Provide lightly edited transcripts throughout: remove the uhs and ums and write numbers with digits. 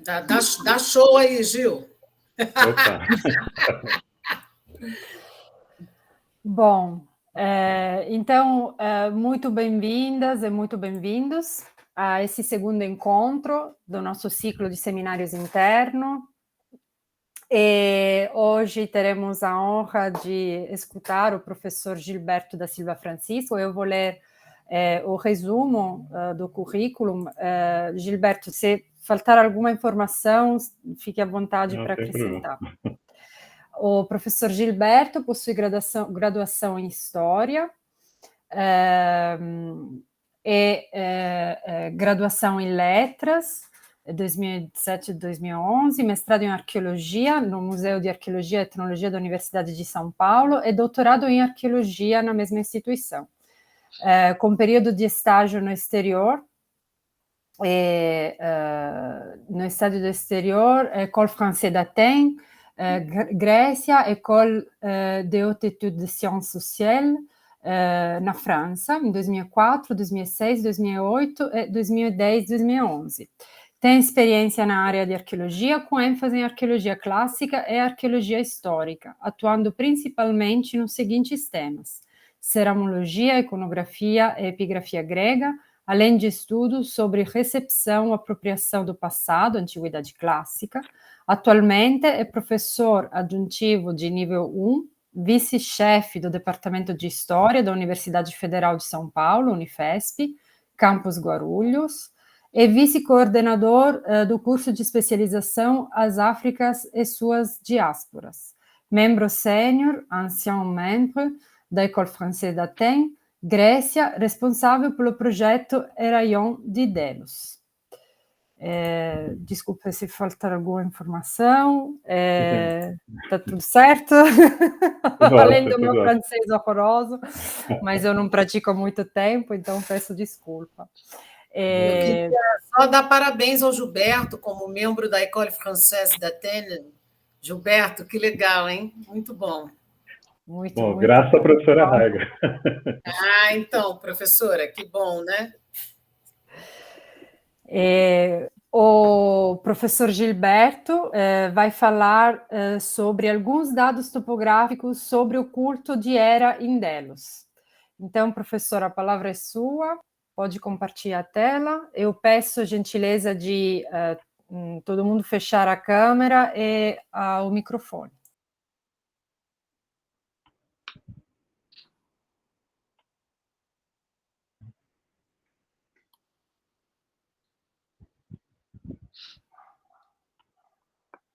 Dá show aí, Gil. Opa! Bom, então, muito bem-vindas e muito bem-vindos a esse segundo encontro do nosso ciclo de seminários interno. E hoje teremos a honra de escutar o professor Gilberto da Silva Francisco. Eu vou ler o resumo do currículo. Gilberto, se faltar alguma informação, fique à vontade para acrescentar. O professor Gilberto possui graduação em História e graduação em Letras, 2007 e 2011, mestrado em Arqueologia no Museu de Arqueologia e Etnologia da Universidade de São Paulo e doutorado em Arqueologia na mesma instituição, com período de estágio no exterior, no estágio do exterior, École Française d'Athènes, Grécia, École de Haute Étude de Sciences Sociales, na França, em 2004, 2006, 2008, 2010, 2011. Tem experiência na área de arqueologia, com ênfase em arqueologia clássica e arqueologia histórica, atuando principalmente nos seguintes temas: ceramologia, iconografia e epigrafia grega, além de estudos sobre recepção e apropriação do passado, antiguidade clássica. Atualmente é professor adjuntivo de nível 1, vice-chefe do Departamento de História da Universidade Federal de São Paulo, Unifesp, Campus Guarulhos, e vice-coordenador do curso de especialização As Áfricas e Suas Diásporas. Membro sênior, ancien membre da École Française d'Athènes, Grécia, responsável pelo projeto Rayon de Delos. Desculpa se faltar alguma informação. Está tudo certo? Além do meu francês horroroso, mas eu não pratico há muito tempo, então peço desculpa. Eu queria só dar parabéns ao Gilberto como membro da École Française d'Athènes. Gilberto, que legal, hein? Muito bom. Muito graças à professora Raiga. Então, professora, que bom, né? O professor Gilberto vai falar sobre alguns dados topográficos sobre o culto de Hera em Delos. Então, professora, a palavra é sua, pode compartilhar a tela. Eu peço a gentileza de todo mundo fechar a câmera e o microfone.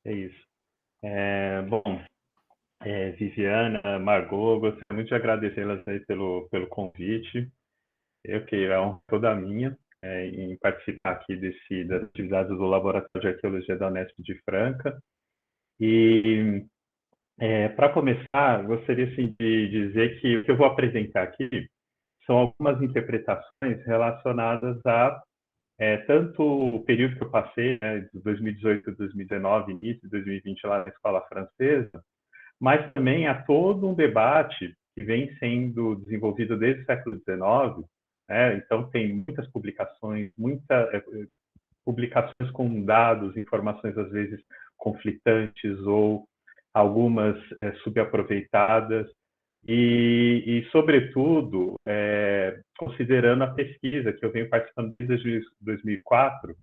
É isso. Bom, Viviana, Margot, gostaria muito de agradecê-las aí pelo convite. Que é uma toda minha em participar aqui das atividades do Laboratório de Arqueologia da Unesp de Franca. E, para começar, gostaria assim, de dizer que o que eu vou apresentar aqui são algumas interpretações relacionadas a tanto o período que eu passei, de 2018 a 2019, início de 2020 lá na Escola Francesa, mas também a todo um debate que vem sendo desenvolvido desde o século XIX. Então, tem muitas publicações, publicações com dados, informações às vezes conflitantes ou algumas subaproveitadas, e sobretudo, considerando a pesquisa que eu venho participando desde 2004,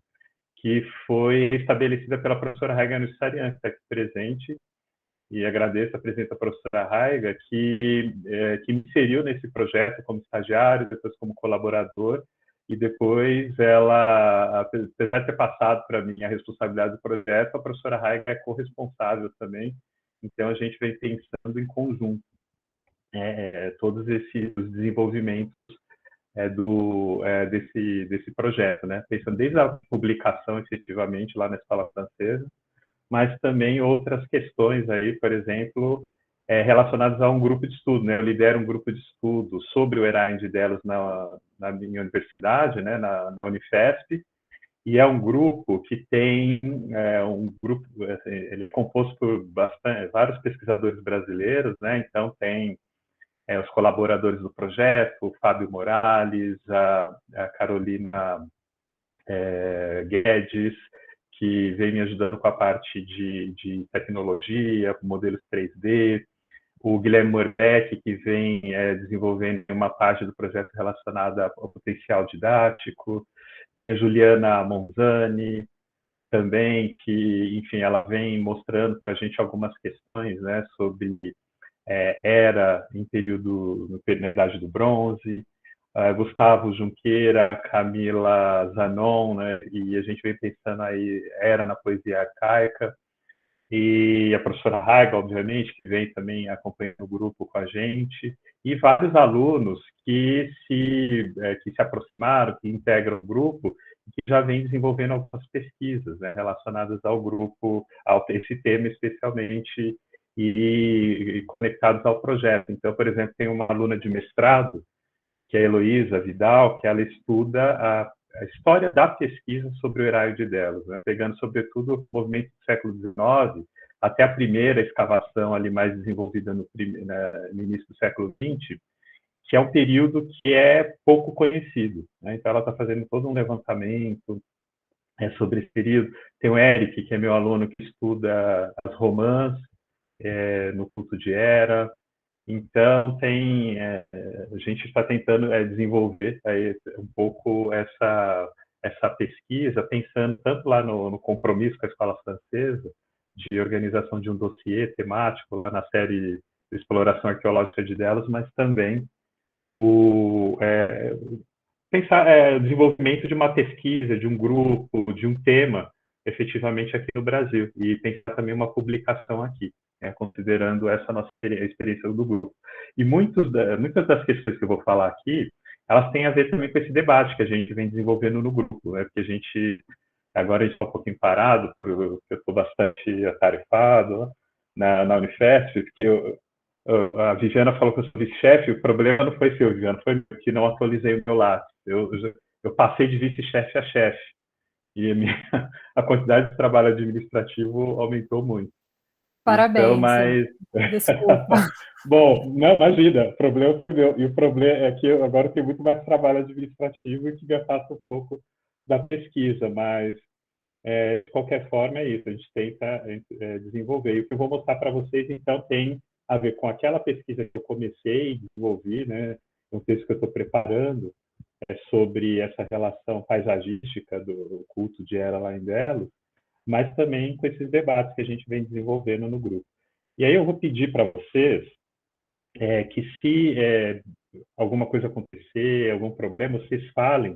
que foi estabelecida pela professora Raiga Nussarian, que está aqui presente, e agradeço a presença da professora Raiga, que me inseriu nesse projeto como estagiário, depois como colaborador, e depois ela, apesar de ter passado para mim a responsabilidade do projeto, a professora Raiga é corresponsável também, então a gente vem pensando em conjunto todos esses desenvolvimentos desse projeto, pensando desde a publicação efetivamente lá na Escola Francesa, mas também outras questões aí, por exemplo, relacionadas a um grupo de estudo. Eu lidero um grupo de estudo sobre o Hera de Delos na minha universidade, na Unifesp, e é um grupo que tem ele é composto por vários pesquisadores brasileiros, então tem os colaboradores do projeto, o Fábio Morales, a Carolina Guedes, que vem me ajudando com a parte de tecnologia, com modelos 3D, o Guilherme Morbeck, que vem desenvolvendo uma parte do projeto relacionada ao potencial didático, a Juliana Monzani, também, que, enfim, ela vem mostrando para a gente algumas questões, né, sobre era em período, na Idade do Bronze, Gustavo Junqueira, Camila Zanon, né, e a gente vem pensando aí, era na poesia arcaica, e a professora Raiga, obviamente, que vem também acompanhando o grupo com a gente, e vários alunos que se aproximaram, que integram o grupo, que já vem desenvolvendo algumas pesquisas, né, relacionadas ao grupo, a esse tema especialmente, e conectados ao projeto. Então, por exemplo, tem uma aluna de mestrado, que é a Heloísa Vidal, que ela estuda a história da pesquisa sobre o Erário de Delos, né? Pegando, sobretudo, o movimento do século XIX, até a primeira escavação ali mais desenvolvida no início do século XX, que é um período que é pouco conhecido, né? Então, ela está fazendo todo um levantamento sobre esse período. Tem o Eric, que é meu aluno, que estuda as romãs no culto de Hera. Então, a gente está tentando desenvolver um pouco essa pesquisa, pensando tanto lá no compromisso com a Escola Francesa, de organização de um dossiê temático, lá na série de Exploração Arqueológica de Delos, mas também pensar o desenvolvimento de uma pesquisa, de um grupo, de um tema, efetivamente aqui no Brasil, e pensar também uma publicação aqui, considerando essa nossa experiência do grupo. E muitas das questões que eu vou falar aqui, elas têm a ver também com esse debate que a gente vem desenvolvendo no grupo, né? Porque agora a gente está um pouquinho parado, porque eu estou bastante atarefado na Unifesp, porque a Viviana falou que eu sou vice-chefe, o problema não foi seu, Viviana, foi que não atualizei o meu lápis. Eu passei de vice-chefe a chefe, e a quantidade de trabalho administrativo aumentou muito. Parabéns. Então, mas... Desculpa. Bom, não, imagina, o problema foi meu. E o problema é que eu agora tenho muito mais trabalho administrativo e que me afasta um pouco da pesquisa, mas, de qualquer forma, é isso, a gente tenta desenvolver. E o que eu vou mostrar para vocês, então, tem a ver com aquela pesquisa que eu comecei e desenvolvi, né, um texto que eu estou preparando, sobre essa relação paisagística do culto de Hera lá em Delos, mas também com esses debates que a gente vem desenvolvendo no grupo. E aí eu vou pedir para vocês que se alguma coisa acontecer, algum problema, vocês falem,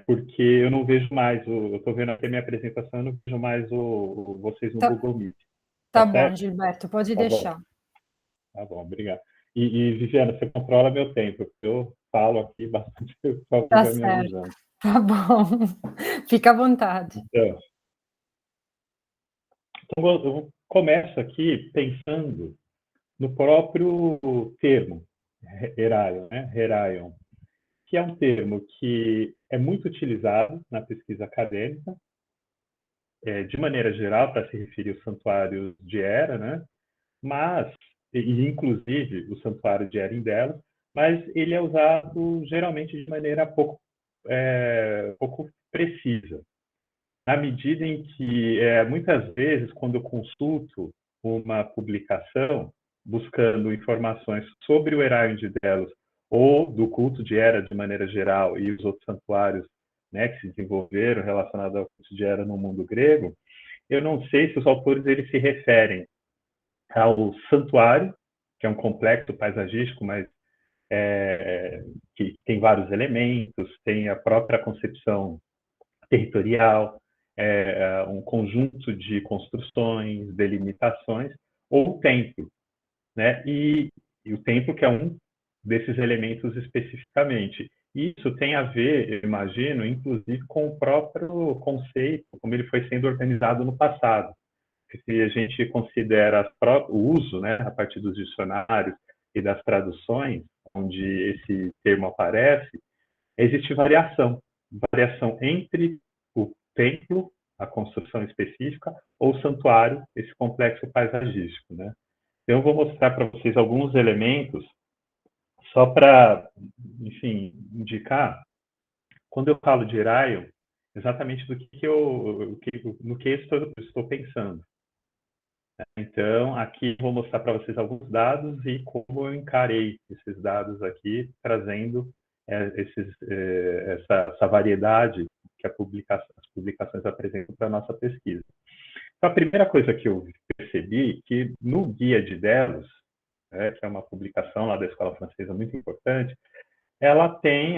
porque eu não vejo mais, eu estou vendo aqui a minha apresentação, eu não vejo mais vocês no Google Meet. Tá bom, certo? Gilberto, pode Tá deixar. Bom. Tá bom, obrigado. E Viviana, você controla meu tempo, eu falo aqui bastante, só Tá me certo. avisando. Tá bom. Fica à vontade. Então, eu começo aqui pensando no próprio termo, Heraion, né? Heraion, que é um termo que é muito utilizado na pesquisa acadêmica, de maneira geral, para se referir aos santuários de Hera, né? Mas, e inclusive o santuário de Hera em Delos, mas ele é usado geralmente de maneira pouco precisa. Na medida em que, muitas vezes, quando eu consulto uma publicação buscando informações sobre o Heraion de Delos ou do culto de Hera de maneira geral e os outros santuários, né, que se desenvolveram relacionados ao culto de Hera no mundo grego, eu não sei se os autores eles se referem ao santuário, que é um complexo paisagístico, mas que tem vários elementos, tem a própria concepção territorial, um conjunto de construções, delimitações, ou o templo, né? E o templo que é um desses elementos especificamente. Isso tem a ver, eu imagino, inclusive com o próprio conceito, como ele foi sendo organizado no passado. Se a gente considera o uso, né, a partir dos dicionários e das traduções, onde esse termo aparece, existe variação entre o templo, a construção específica, ou o santuário, esse complexo paisagístico, né? Então, eu vou mostrar para vocês alguns elementos, só para, enfim, indicar. Quando eu falo de Heraion, exatamente do que no que eu estou pensando. Então, aqui vou mostrar para vocês alguns dados e como eu encarei esses dados aqui, trazendo essa variedade que as publicações apresentam para a nossa pesquisa. Então, a primeira coisa que eu percebi que no Guia de Delos, que é uma publicação lá da Escola Francesa muito importante, ela tem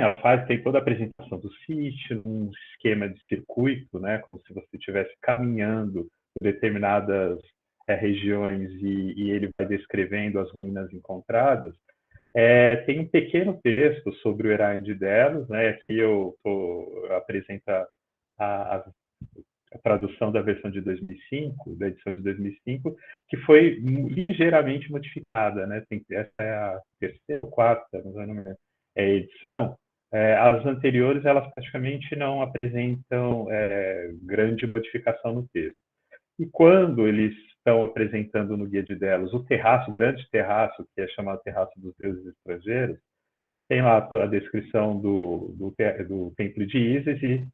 toda a apresentação do sítio, um esquema de circuito, né, como se você estivesse caminhando por determinadas regiões e ele vai descrevendo as ruínas encontradas. Tem um pequeno texto sobre o Heraim de Delos, né, aqui eu apresento a tradução da versão de 2005, da edição de 2005, que foi ligeiramente modificada, né? Essa é a terceira ou quarta, não lembro, edição. As anteriores, elas praticamente não apresentam grande modificação no texto. E quando eles estão apresentando no Guia de Delos o terraço, o grande terraço, que é chamado Terraço dos Deuses Estrangeiros, tem lá a descrição do Templo de Ísis e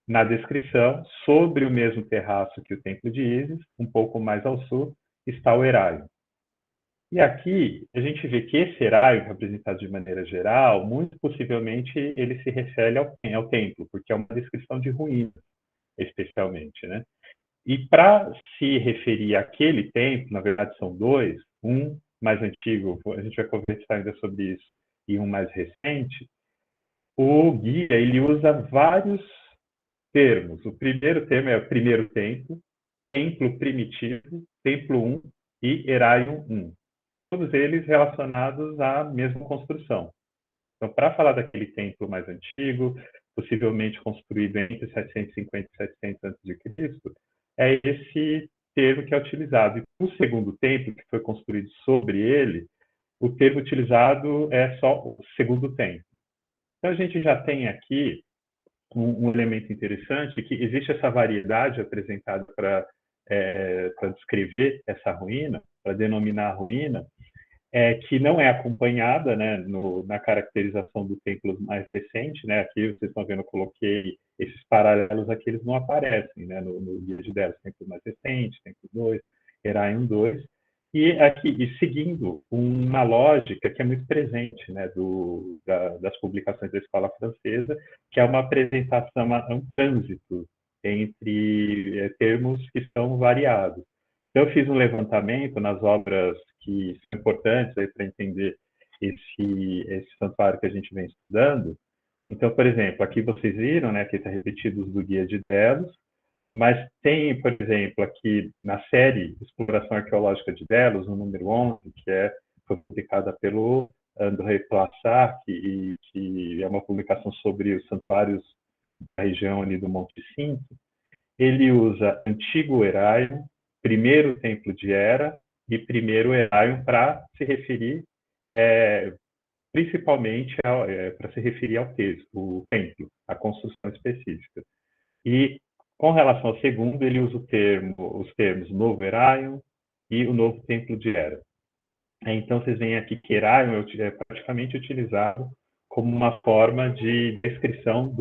na descrição, sobre o mesmo terraço que o Templo de Ísis, um pouco mais ao sul, está o Heraio. E aqui a gente vê que esse Heraio, representado de maneira geral, muito possivelmente ele se refere ao templo, porque é uma descrição de ruínas, especialmente, né? E para se referir àquele templo, na verdade são dois, um mais antigo, a gente vai conversar ainda sobre isso, e um mais recente, o guia ele usa vários termos. O primeiro termo é o primeiro templo, templo primitivo, templo 1 e Heraion 1. Todos eles relacionados à mesma construção. Então, para falar daquele templo mais antigo, possivelmente construído entre 750 e 700 a.C., é esse termo que é utilizado. E o segundo templo, que foi construído sobre ele, o termo utilizado é só o segundo templo. Então, a gente já tem aqui um elemento interessante, que existe essa variedade apresentada para descrever essa ruína, para denominar a ruína, que não é acompanhada, né, na caracterização do templo mais recente, né? Aqui vocês estão vendo, eu coloquei esses paralelos aqui, eles não aparecem, né, no Guia de Delos, templo mais recente, templo 2, Heraion 2, e seguindo uma lógica que é muito presente, né, das publicações da Escola Francesa, que é uma apresentação, um trânsito entre termos que estão variados. Então, eu fiz um levantamento nas obras que são importantes para entender esse santuário que a gente vem estudando. Então, por exemplo, aqui vocês viram, né, que está repetido do Guia de Delos, mas tem, por exemplo, aqui na série Exploração Arqueológica de Delos, no número 11, que foi publicada pelo André Plassat, que é uma publicação sobre os santuários da região ali do Monte Cinto. Ele usa Antigo Heraion, primeiro templo de Hera e primeiro Heraion para se referir principalmente para se referir ao texto, o templo, a construção específica. E com relação ao segundo, ele usa os termos Novo Heraion e o Novo Templo de Hera. Então, vocês veem aqui que Heraion é praticamente utilizado como uma forma de descrição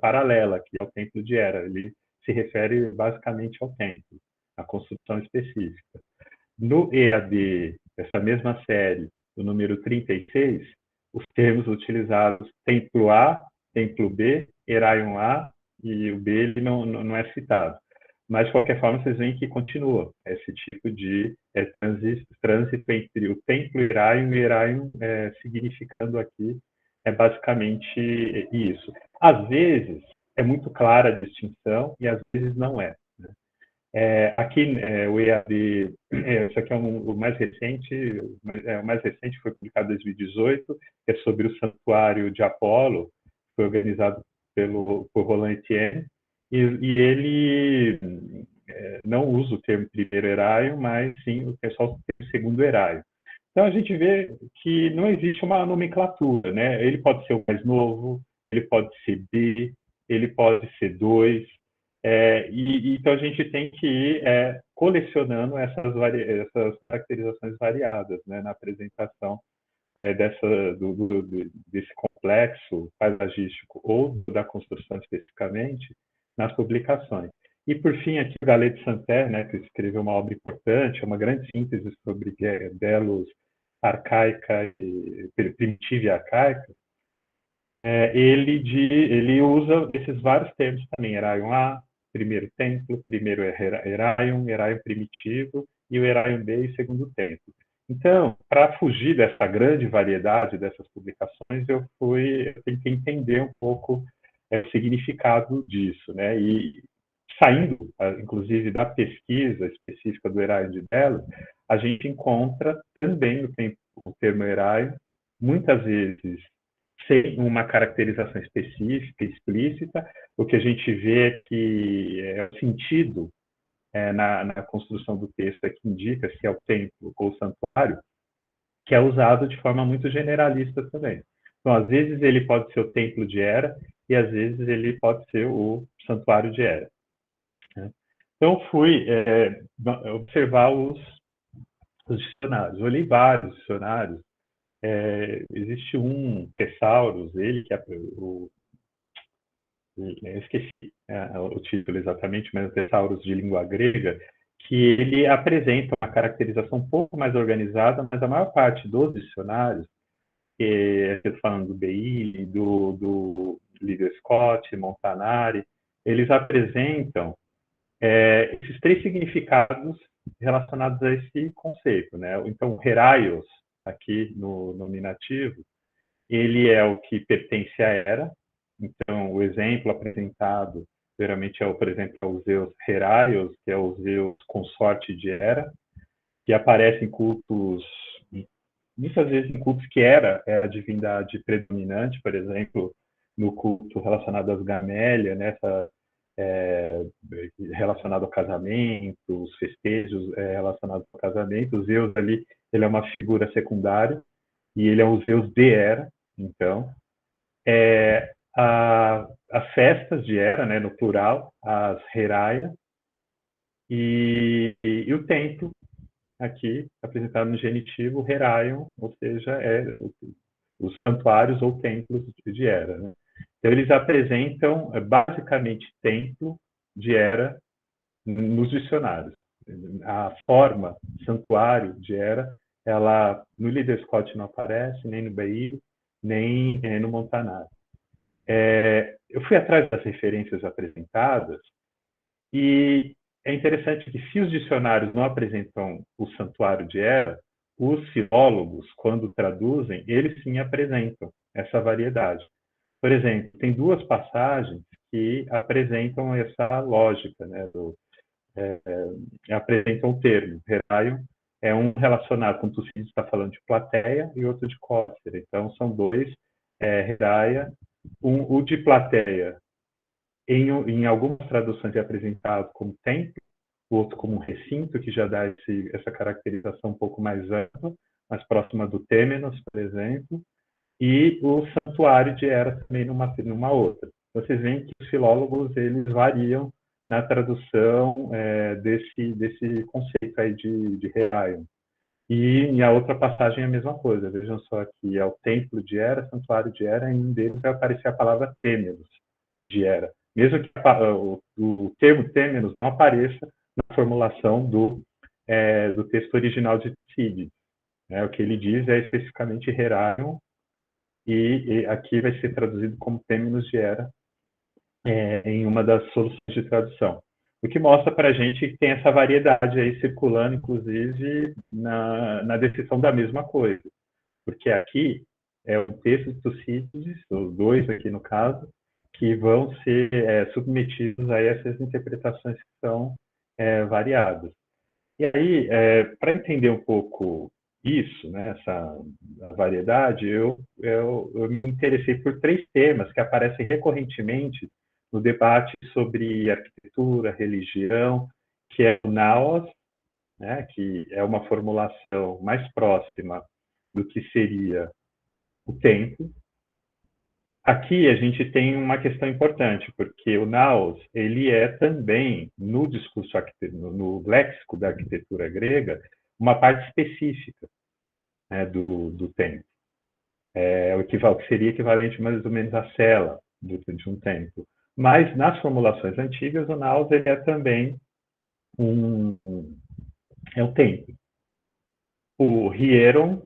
paralela, que é o Templo de Hera. Ele se refere basicamente ao templo, à construção específica. No EAD, essa mesma série, o número 36, os termos utilizados Templo A, Templo B, Heraion A, e o B ele não é citado. Mas, de qualquer forma, vocês veem que continua esse tipo de trânsito entre o templo Heraion e Heraion, significando aqui basicamente isso. Às vezes, é muito clara a distinção e às vezes não é. Aqui, o EAD, isso aqui é o mais recente, foi publicado em 2018, que é sobre o Santuário de Apolo, que foi organizado por Roland Etienne, e ele não usa o termo primeiro Heraion, mas sim o termo segundo Heraion. Então, a gente vê que não existe uma nomenclatura, né? Ele pode ser o mais novo, ele pode ser B, ele pode ser 2, então a gente tem que ir colecionando essas caracterizações variadas, né, na apresentação desse complexo, paisagístico ou da construção especificamente, nas publicações. E, por fim, aqui o Gallet de Santerre, né, que escreveu uma obra importante, uma grande síntese sobre Delos arcaica, primitiva e arcaica, ele usa esses vários termos também, Heraion A, primeiro templo, primeiro Heraion primitivo, e o Heraion B e segundo templo. Então, para fugir dessa grande variedade dessas publicações, eu tentei entender um pouco o significado disso, né? E saindo, inclusive, da pesquisa específica do Heraion de Delos, a gente encontra também o termo Heraion, muitas vezes sem uma caracterização específica, explícita. O que a gente vê é que o sentido na construção do texto é que indica se é o templo ou o santuário, que é usado de forma muito generalista também. Então, às vezes ele pode ser o templo de Hera e às vezes ele pode ser o santuário de Hera. Então, fui observar os dicionários. Eu olhei vários dicionários. Existe um Thesaurus, ele que é eu esqueci o título exatamente, mas o Thesaurus de língua grega, que ele apresenta uma caracterização um pouco mais organizada, mas a maior parte dos dicionários, falando do Bailey, do Liddell Scott, Montanari, eles apresentam esses três significados relacionados a esse conceito, né? Então, Heraios, aqui no nominativo, ele é o que pertence à Hera. Então, o exemplo apresentado geralmente por exemplo, é o Zeus Heraios, que é o Zeus consorte de Hera, que aparece em cultos, muitas vezes em cultos que Hera é a divindade predominante, por exemplo, no culto relacionado às Gamélia, nessa relacionado ao casamento, os festejos relacionados ao casamento. O Zeus ali, ele é uma figura secundária e ele é o Zeus de Hera. Então, as festas de Hera, né, no plural, as Heraia, e o templo, aqui apresentado no genitivo, Heraion, ou seja, os santuários ou templos de Hera, né? Então, eles apresentam basicamente templo de Hera nos dicionários. A forma santuário de Hera, ela no Liddell Scott não aparece, nem no Bailey, nem no Montanari. Eu fui atrás das referências apresentadas e é interessante que se os dicionários não apresentam o santuário de Hera, os filólogos, quando traduzem, eles sim apresentam essa variedade. Por exemplo, tem duas passagens que apresentam essa lógica, né, apresentam o termo. Heraion é um relacionado, como Tucídides está falando, de plateia e outro de Cócera. Então, são dois, Heraia. O de plateia, em algumas traduções é apresentado como templo, o outro como um recinto, que já dá essa caracterização um pouco mais ampla, mais próxima do Têmenos, por exemplo, e o santuário de Hera também numa outra. Vocês veem que os filólogos eles variam na tradução desse conceito aí de Heraion. E a outra passagem é a mesma coisa. Vejam só aqui, é o templo de Hera, santuário de Hera, e em um deles vai aparecer a palavra Têmenos de Hera. Mesmo que o termo Têmenos não apareça na formulação do texto original de Tucídides. O que ele diz é especificamente Heraion, e aqui vai ser traduzido como Têmenos de Hera em uma das soluções de tradução. O que mostra para a gente que tem essa variedade aí circulando, inclusive, na descrição da mesma coisa. Porque aqui é o texto de Tucídides, os dois aqui no caso, que vão ser submetidos a essas interpretações que são variadas. E aí, para entender um pouco isso, né, essa variedade, eu me interessei por três temas que aparecem recorrentemente no debate sobre arquitetura, religião, que é o naos, né, que é uma formulação mais próxima do que seria o templo. Aqui a gente tem uma questão importante, porque o naos ele é também, no discurso, no léxico da arquitetura grega, uma parte específica, né, do templo. o que seria equivalente mais ou menos à cela de um templo. Mas nas formulações antigas, o naos ele é também um templo. O hieron,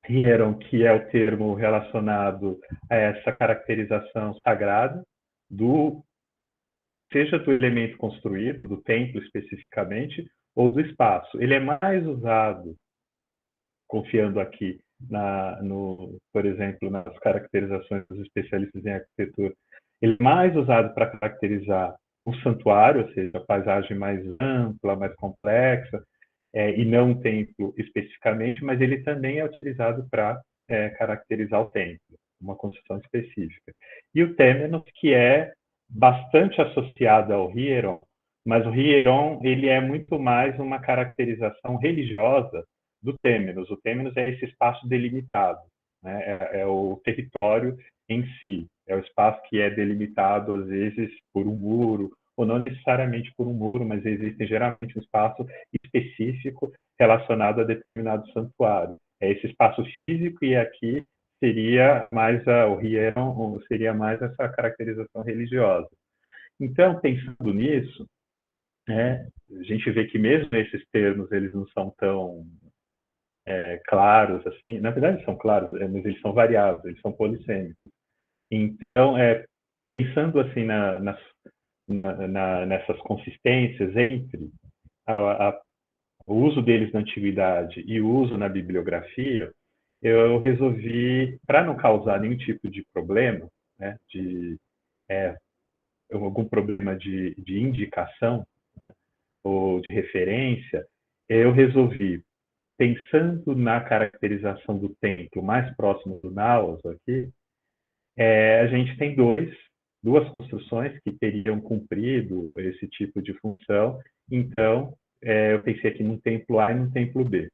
que é o termo relacionado a essa caracterização sagrada seja do elemento construído, do templo especificamente, ou do espaço. Ele é mais usado, confiando aqui, por exemplo, nas caracterizações dos especialistas em arquitetura, ele é mais usado para caracterizar um santuário, ou seja, a paisagem mais ampla, mais complexa, e não um templo especificamente, mas ele também é utilizado para caracterizar o templo, uma construção específica. E o temenos, que é bastante associado ao hieron, mas o hieron ele é muito mais uma caracterização religiosa do temenos. O temenos é esse espaço delimitado, né? É o território em si, é o espaço que é delimitado às vezes por um muro, ou não necessariamente por um muro, mas existe geralmente um espaço específico relacionado a determinado santuário. É esse espaço físico, e aqui seria mais o hieron, seria mais essa caracterização religiosa. Então, pensando nisso, a gente vê que mesmo esses termos eles não são tão claros assim. Na verdade, são claros, mas eles são variáveis, eles são polissêmicos. Então, pensando assim nessas consistências entre o uso deles na antiguidade e o uso na bibliografia, eu resolvi, para não causar nenhum tipo de problema, né, algum problema de indicação ou de referência, eu resolvi, pensando na caracterização do templo mais próximo do Naos aqui, a gente tem duas construções que teriam cumprido esse tipo de função. Então, eu pensei aqui num templo A e num templo B.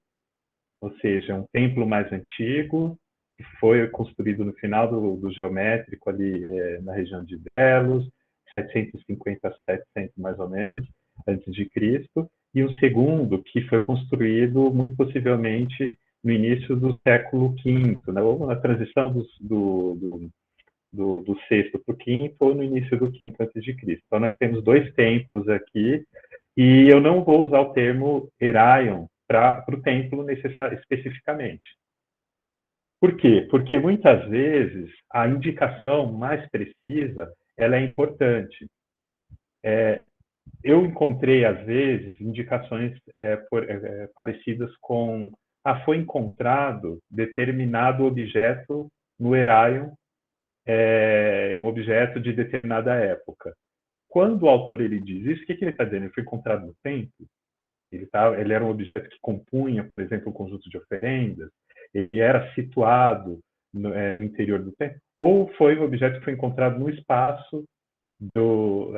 Ou seja, um templo mais antigo, que foi construído no final do geométrico, ali na região de Delos, 750 a 700 mais ou menos, antes de Cristo, e um segundo que foi construído muito possivelmente no início do século V, né, ou na transição do sexto para o quinto, ou no início do quinto antes de Cristo. Então, nós temos dois templos aqui, e eu não vou usar o termo Heraion para o templo especificamente. Por quê? Porque muitas vezes a indicação mais precisa ela é importante. Eu encontrei, às vezes, indicações parecidas com foi encontrado determinado objeto no Heraion, um objeto de determinada época. Quando o autor ele diz isso, o que ele está dizendo? Ele foi encontrado no templo? Ele era um objeto que compunha, por exemplo, um conjunto de oferendas? Ele era situado no interior do templo? Ou foi um objeto que foi encontrado no espaço do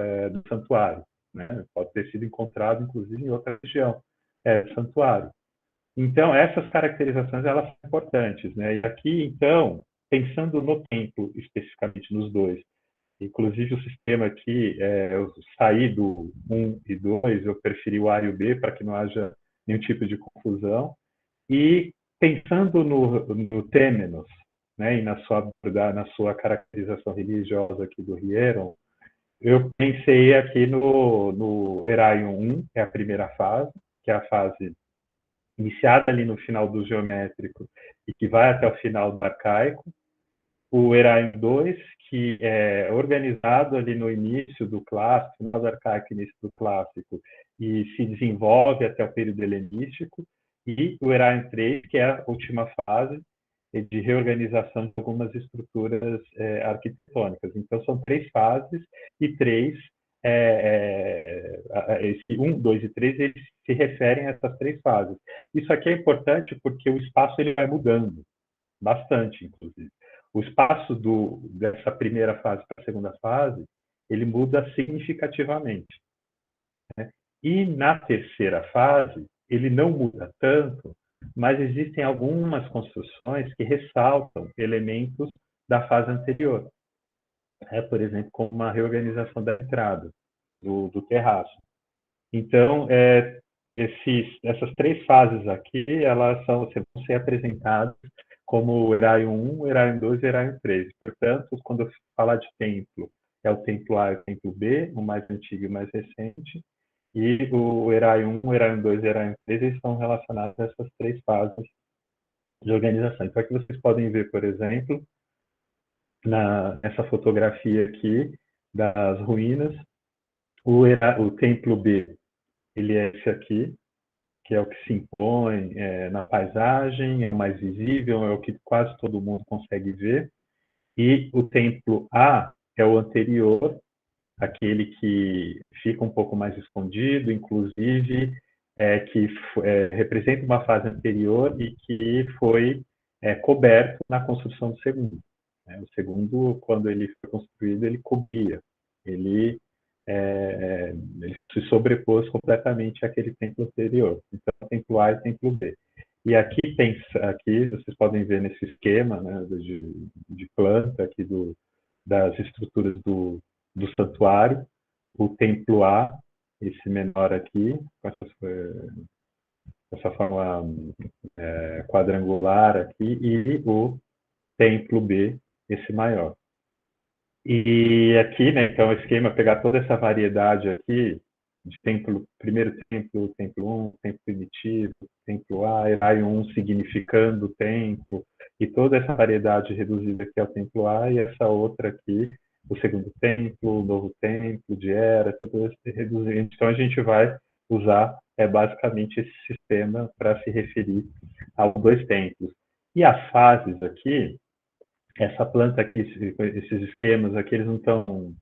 santuário? Né? Pode ter sido encontrado, inclusive, em outra região do santuário. Então, essas caracterizações elas são importantes. Né? E aqui, então, pensando no templo, especificamente nos dois, inclusive o sistema aqui, eu saí do 1 e 2, eu preferi o A e o B para que não haja nenhum tipo de confusão. E pensando no Temenos, né, e na sua caracterização religiosa aqui do Hieron, eu pensei aqui no Heraion 1, que é a primeira fase, que é a fase iniciada ali no final do geométrico e que vai até o final do arcaico. O Heraion 2, que é organizado ali no início do clássico, final do arcaico, início do clássico, e se desenvolve até o período helenístico. E o Heraion 3, que é a última fase de reorganização de algumas estruturas arquitetônicas. Então, são 3 fases e 3, esse 1, 2 e 3, eles se referem a essas 3 fases. Isso aqui é importante porque o espaço ele vai mudando bastante, inclusive. O espaço dessa primeira fase para a segunda fase, ele muda significativamente. Né? E na terceira fase, ele não muda tanto, mas existem algumas construções que ressaltam elementos da fase anterior. Por exemplo, como a reorganização da entrada, do terraço. Então, essas 3 fases aqui, elas vão ser apresentadas como o Eraio 1, o Eraio 2 e o Eraio 3. Portanto, quando eu falar de templo, é o templo A e o templo B, o mais antigo e o mais recente, e o Eraio 1, o Eraio 2 e o Eraio 3 estão relacionados a essas três fases de organização. Então, aqui vocês podem ver, por exemplo, nessa fotografia aqui das ruínas, o templo B, ele é esse aqui, que é o que se impõe na paisagem, é o mais visível, é o que quase todo mundo consegue ver. E o templo A é o anterior, aquele que fica um pouco mais escondido, inclusive, que representa uma fase anterior e que foi coberto na construção do segundo. O segundo, quando ele foi construído, ele cobria, ele se sobrepôs completamente àquele templo anterior. Então, templo A e templo B. E aqui vocês podem ver nesse esquema, né, de planta aqui das estruturas do santuário, o templo A, esse menor aqui, com essa forma quadrangular aqui, e o templo B, esse maior. E aqui, né, então, o esquema é pegar toda essa variedade aqui, de primeiro templo, templo 1, templo primitivo, templo A, Eraio 1 significando o templo, e toda essa variedade reduzida aqui ao templo A, e essa outra aqui, o segundo templo, o novo templo de Era, tudo isso reduzido. Então, a gente vai usar basicamente esse sistema para se referir aos dois templos. E as fases aqui, essa planta aqui, esses esquemas aqui, eles não estão...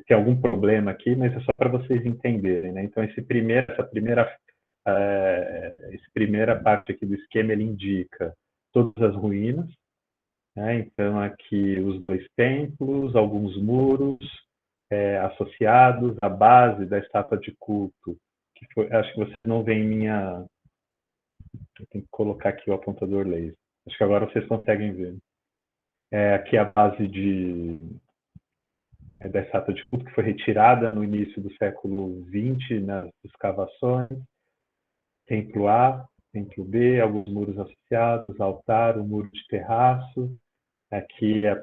tem algum problema aqui, mas é só para vocês entenderem, né? Então, essa primeira parte aqui do esquema, ele indica todas as ruínas, né? Então, aqui os dois templos, alguns muros associados, a base da estátua de culto, que foi, acho que você não vê em minha... Eu tenho que colocar aqui o apontador laser. Acho que agora vocês conseguem ver. Aqui a base da estátua de culto, que foi retirada no início do século XX nas escavações. Templo A, templo B, alguns muros associados, altar, um muro de terraço. Aqui na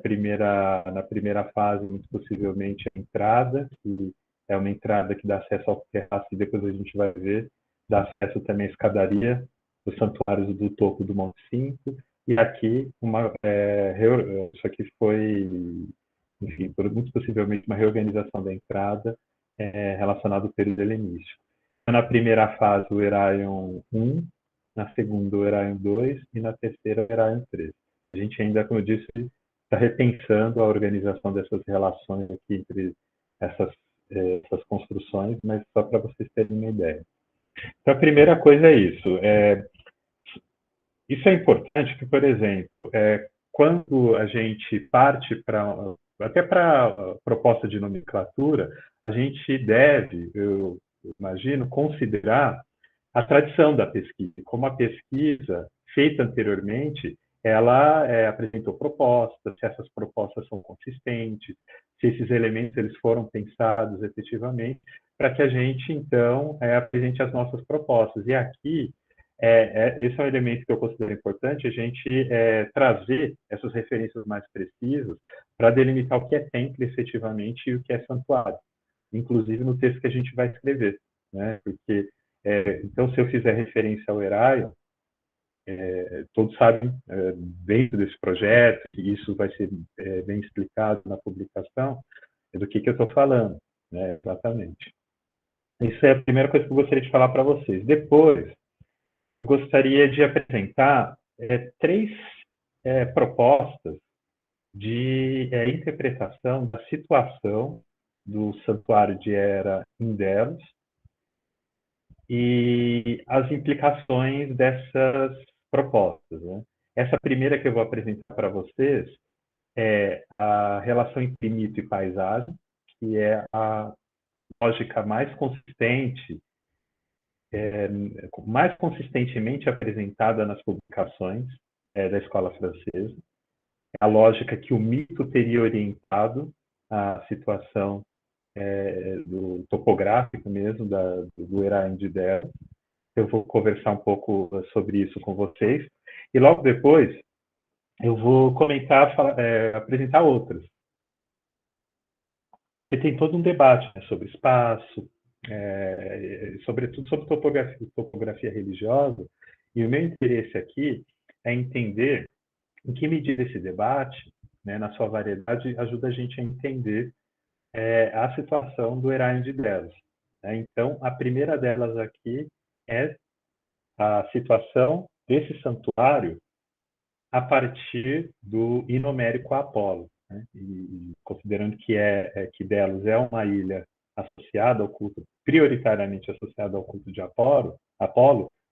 primeira fase, muito possivelmente, a entrada, que é uma entrada que dá acesso ao terraço, e depois a gente vai ver, dá acesso também à escadaria, os santuários do topo do Monte Cinto. E aqui, isso aqui foi, enfim, muito possivelmente uma reorganização da entrada relacionada ao período helenístico. Na primeira fase, o Eraio 1, na segunda, o Eraio 2 e na terceira, o Eraio 3. A gente ainda, como eu disse, está repensando a organização dessas relações aqui entre essas construções, mas só para vocês terem uma ideia. Então, a primeira coisa é isso. Isso é importante que, por exemplo, quando a gente parte até para proposta de nomenclatura, a gente deve, eu imagino, considerar a tradição da pesquisa. Como a pesquisa feita anteriormente, ela apresentou propostas, se essas propostas são consistentes, se esses elementos eles foram pensados efetivamente, para que a gente, então, apresente as nossas propostas. E aqui, esse é um elemento que eu considero importante, a gente trazer essas referências mais precisas para delimitar o que é templo efetivamente e o que é santuário, inclusive no texto que a gente vai escrever, né? Porque, então, se eu fizer referência ao Eraio, todos sabem, dentro desse projeto, e isso vai ser bem explicado na publicação, do que eu estou falando, né? Exatamente. Isso é a primeira coisa que eu gostaria de falar para vocês. Depois, gostaria de apresentar três propostas de interpretação da situação do Santuário de Hera em Delos e as implicações dessas propostas, né? Essa primeira que eu vou apresentar para vocês é a relação entre mito e paisagem, que é a lógica mais consistente, mais consistentemente apresentada nas publicações da escola francesa. A lógica que o mito teria orientado a situação do topográfico mesmo, do Erain de Delos. Eu vou conversar um pouco sobre isso com vocês. E logo depois eu vou comentar, apresentar outras. E tem todo um debate, né, sobre espaço, sobretudo sobre topografia religiosa, e o meu interesse aqui é entender em que medida esse debate, né, na sua variedade, ajuda a gente a entender a situação do Erain de Delos. Né? Então, a primeira delas aqui é a situação desse santuário a partir do inomérico Apolo. Né? E considerando que Delos é uma ilha associada ao culto, prioritariamente associada ao culto de Apolo,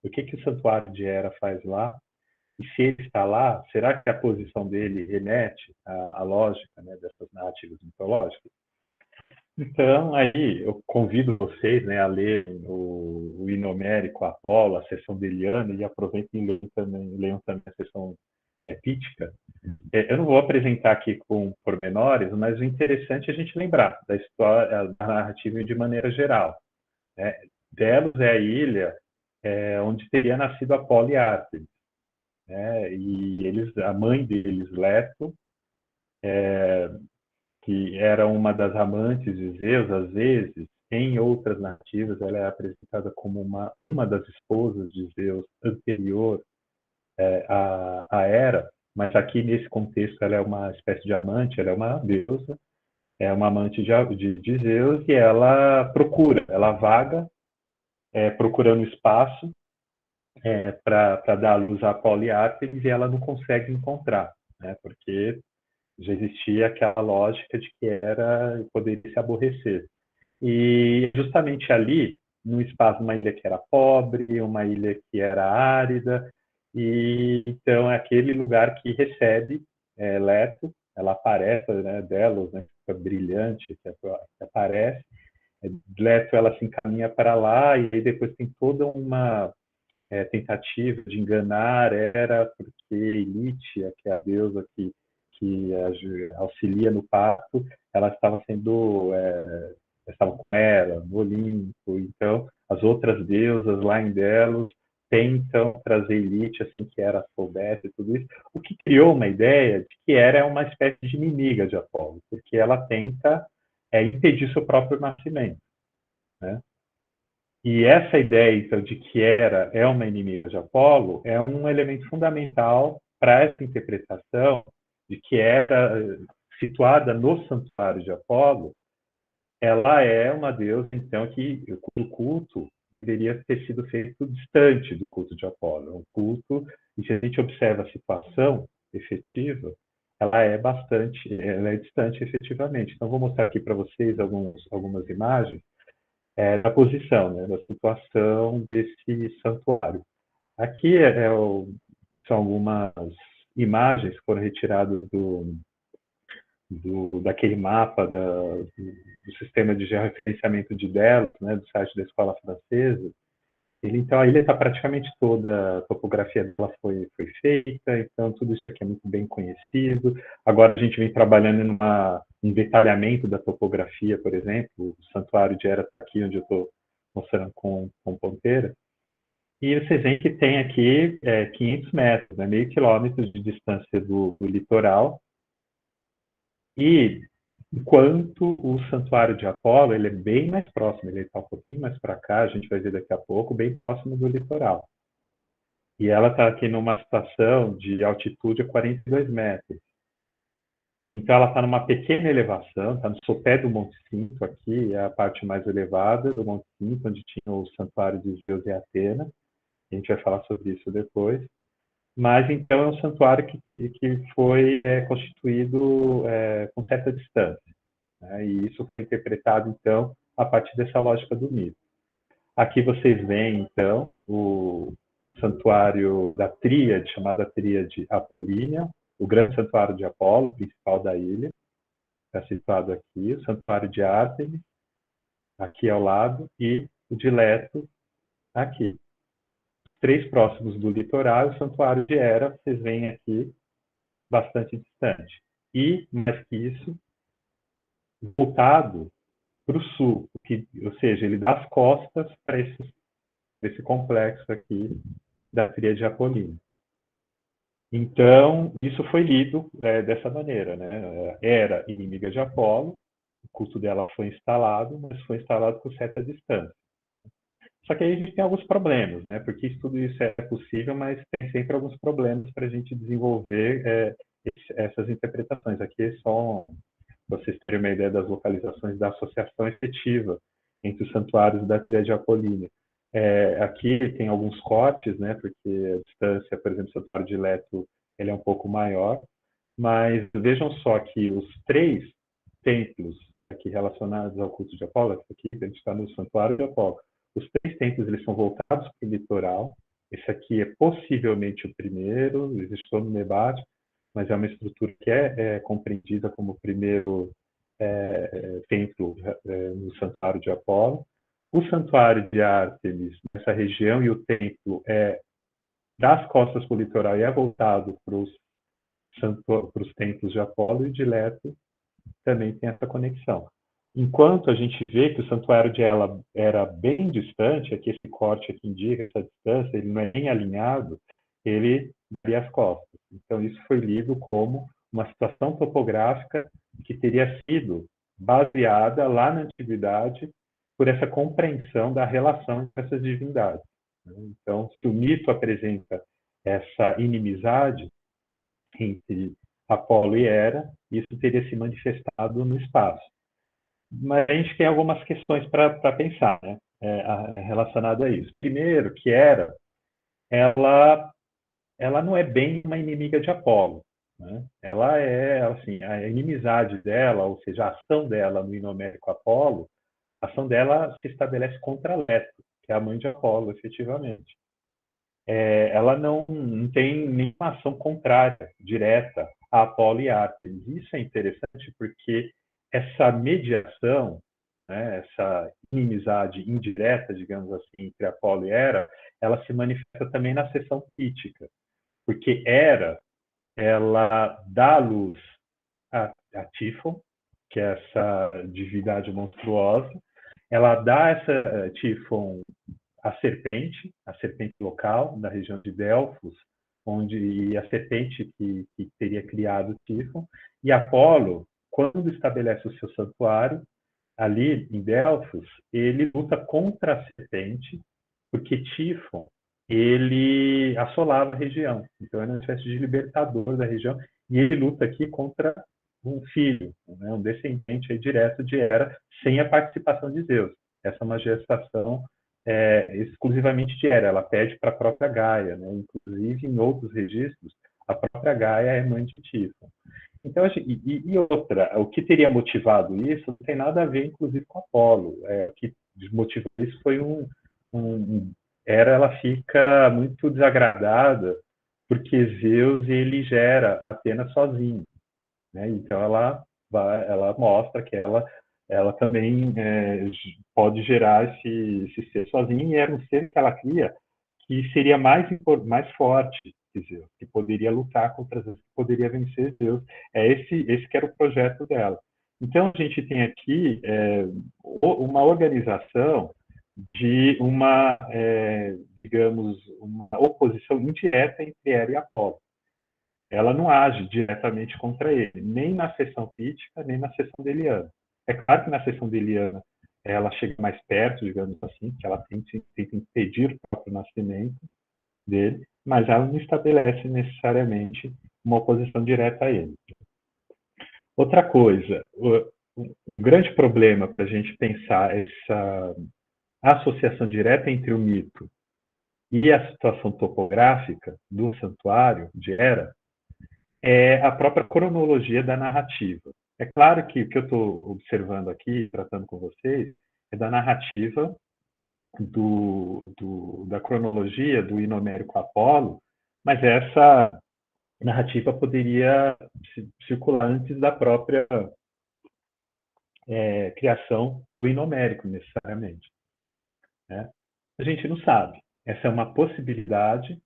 o que o santuário de Hera faz lá? E se ele está lá, será que a posição dele remete à lógica, né, dessas narrativas mitológicas? Então, aí eu convido vocês, né, a lerem o Inomérico, Apolo, a seção de Eliana, e aproveitem e leiam também a seção epítica. Eu não vou apresentar aqui com pormenores, mas o interessante é a gente lembrar da história, da narrativa de maneira geral. Né? Delos é a ilha onde teria nascido Apolo e Ártemis. Né? E a mãe deles, Leto, que era uma das amantes de Zeus, às vezes, em outras narrativas, ela é apresentada como uma das esposas de Zeus anterior à Hera, mas aqui nesse contexto ela é uma espécie de amante, ela é uma deusa, é uma amante de Zeus e ela vaga procurando espaço para dar luz a Apolo e Ártemis e ela não consegue encontrar, né, porque já existia aquela lógica de que poderia se aborrecer. E justamente ali, num espaço, uma ilha que era pobre, uma ilha que era árida, e então é aquele lugar que recebe Leto, ela aparece, né, Delos, né, fica brilhante, que aparece, Leto ela se encaminha para lá e aí depois tem toda uma tentativa de enganar Hera, porque Elite, que é a deusa que auxilia no parto, ela estava estava com Hera no Olimpo, então as outras deusas lá em Delos tentam trazer Elite assim que Hera soubesse e tudo isso, o que criou uma ideia de que Hera é uma espécie de inimiga de Apolo, porque ela tenta impedir seu próprio nascimento, né? E essa ideia, então, de que Hera é uma inimiga de Apolo é um elemento fundamental para essa interpretação de que Hera, situada no santuário de Apolo, ela é uma deusa, então, que o culto deveria ter sido feito distante do culto de Apolo. Um culto, e se a gente observa a situação efetiva, ela é distante efetivamente. Então, vou mostrar aqui para vocês algumas imagens da posição, né, da situação desse santuário. Aqui são algumas imagens que foram retiradas daquele mapa do sistema de georreferenciamento de Delos, né, do site da Escola Francesa. Então, a ilha está praticamente toda, a topografia dela foi feita, então tudo isso aqui é muito bem conhecido. Agora a gente vem trabalhando em detalhamento da topografia, por exemplo, o santuário de Hera está aqui, onde eu estou mostrando com ponteira. E vocês veem que tem aqui 500 metros, né, meio quilômetro de distância do litoral. E enquanto o santuário de Apolo ele é bem mais próximo, ele está um pouquinho mais para cá, a gente vai ver daqui a pouco, bem próximo do litoral. E ela está aqui numa situação de altitude a 42 metros. Então ela está numa pequena elevação, está no sopé do Monte Cinto aqui, é a parte mais elevada do Monte Cinto, onde tinha o santuário de Zeus e Atena. A gente vai falar sobre isso depois. Mas então é um santuário que foi constituído com certa distância. Né? E isso foi interpretado, então, a partir dessa lógica do mito. Aqui vocês veem, então, o santuário da tríade, chamada tríade Apolínea, o grande santuário de Apolo, principal da ilha, está situado aqui, o santuário de Ártemis, aqui ao lado, e o de Leto, aqui. Três próximos do litoral, o santuário de Hera, vocês veem aqui, bastante distante. E, mais que isso, voltado para o sul, ou seja, ele dá as costas para esse complexo aqui da tríade apolínea. Então, isso foi lido dessa maneira, né? Era inimiga de Apolo, o culto dela foi instalado, mas foi instalado com certa distância. Só que aí a gente tem alguns problemas, né? Porque tudo isso é possível, mas tem sempre alguns problemas para a gente desenvolver essas interpretações. Aqui é só para vocês terem uma ideia das localizações da associação efetiva entre os santuários da Tríade Apolínea. Aqui tem alguns cortes, né? Porque a distância, por exemplo, do santuário de Leto, ele é um pouco maior, mas vejam só que os 3 templos aqui relacionados ao culto de Apolo, aqui a gente está no santuário de Apolo, os 3 templos eles são voltados para o litoral. Esse aqui é possivelmente o primeiro, existe todo um debate, mas é uma estrutura que é compreendida como o primeiro templo no santuário de Apolo. O santuário de Ártemis, nessa região, e o templo é das costas para o litoral e é voltado para os templos de Apolo, e de Leto também tem essa conexão. Enquanto a gente vê que o santuário de ela era bem distante, aqui esse corte aqui indica essa distância, ele não é nem alinhado, ele daria as costas. Então, isso foi lido como uma situação topográfica que teria sido baseada lá na antiguidade por essa compreensão da relação entre essas divindades. Então, se o mito apresenta essa inimizade entre Apolo e Hera, isso teria se manifestado no espaço. Mas a gente tem algumas questões para pensar, né, relacionado a isso. Primeiro, que Hera, ela não é bem uma inimiga de Apolo, né? Ela é, assim, a inimizade dela, ou seja, a ação dela no inomérico Apolo, a ação dela se estabelece contra Leto, que é a mãe de Apolo, efetivamente. Ela não tem nenhuma ação contrária, direta, a Apolo e Ártemis. Isso é interessante porque essa mediação, né, essa inimizade indireta, digamos assim, entre Apolo e Hera, ela se manifesta também na seção pítica, porque Hera, ela dá à luz a Tífon, que é essa divindade monstruosa, ela dá essa Tífon a serpente local da região de Delfos, onde a serpente que teria criado Tífon, e Apolo, quando estabelece o seu santuário, ali em Delfos, ele luta contra a serpente, porque Tífon, ele assolava a região. Então, ele é uma espécie de libertador da região, e ele luta aqui contra um filho, né, um descendente direto de Hera, sem a participação de Zeus. Essa é uma gestação exclusivamente de Hera. Ela pede para a própria Gaia, né? Inclusive, em outros registros, a própria Gaia é mãe de Tífon. Então, e outra, o que teria motivado isso não tem nada a ver, inclusive, com Apolo. O que motivou isso foi Hera, ela fica muito desagradada porque Zeus ele gera apenas sozinho, né? Então ela mostra que ela também pode gerar esse ser sozinha, e era um ser que ela cria que seria mais forte que Zeus, que poderia lutar contra Zeus, que poderia vencer Zeus. Esse que era o projeto dela. Então, a gente tem aqui uma organização de digamos, uma oposição indireta entre Hera e Apolo. Ela não age diretamente contra ele, nem na seção pítica, nem na seção deliana. É claro que na seção deliana ela chega mais perto, digamos assim, que ela tenta impedir o próprio nascimento dele, mas ela não estabelece necessariamente uma oposição direta a ele. Outra coisa, o grande problema para a gente pensar essa associação direta entre o mito e a situação topográfica do santuário de Hera é a própria cronologia da narrativa. É claro que o que eu estou observando aqui, tratando com vocês, é da narrativa da cronologia do inomérico Apolo, mas essa narrativa poderia circular antes da própria criação do inomérico, necessariamente, né? A gente não sabe. Essa é uma possibilidade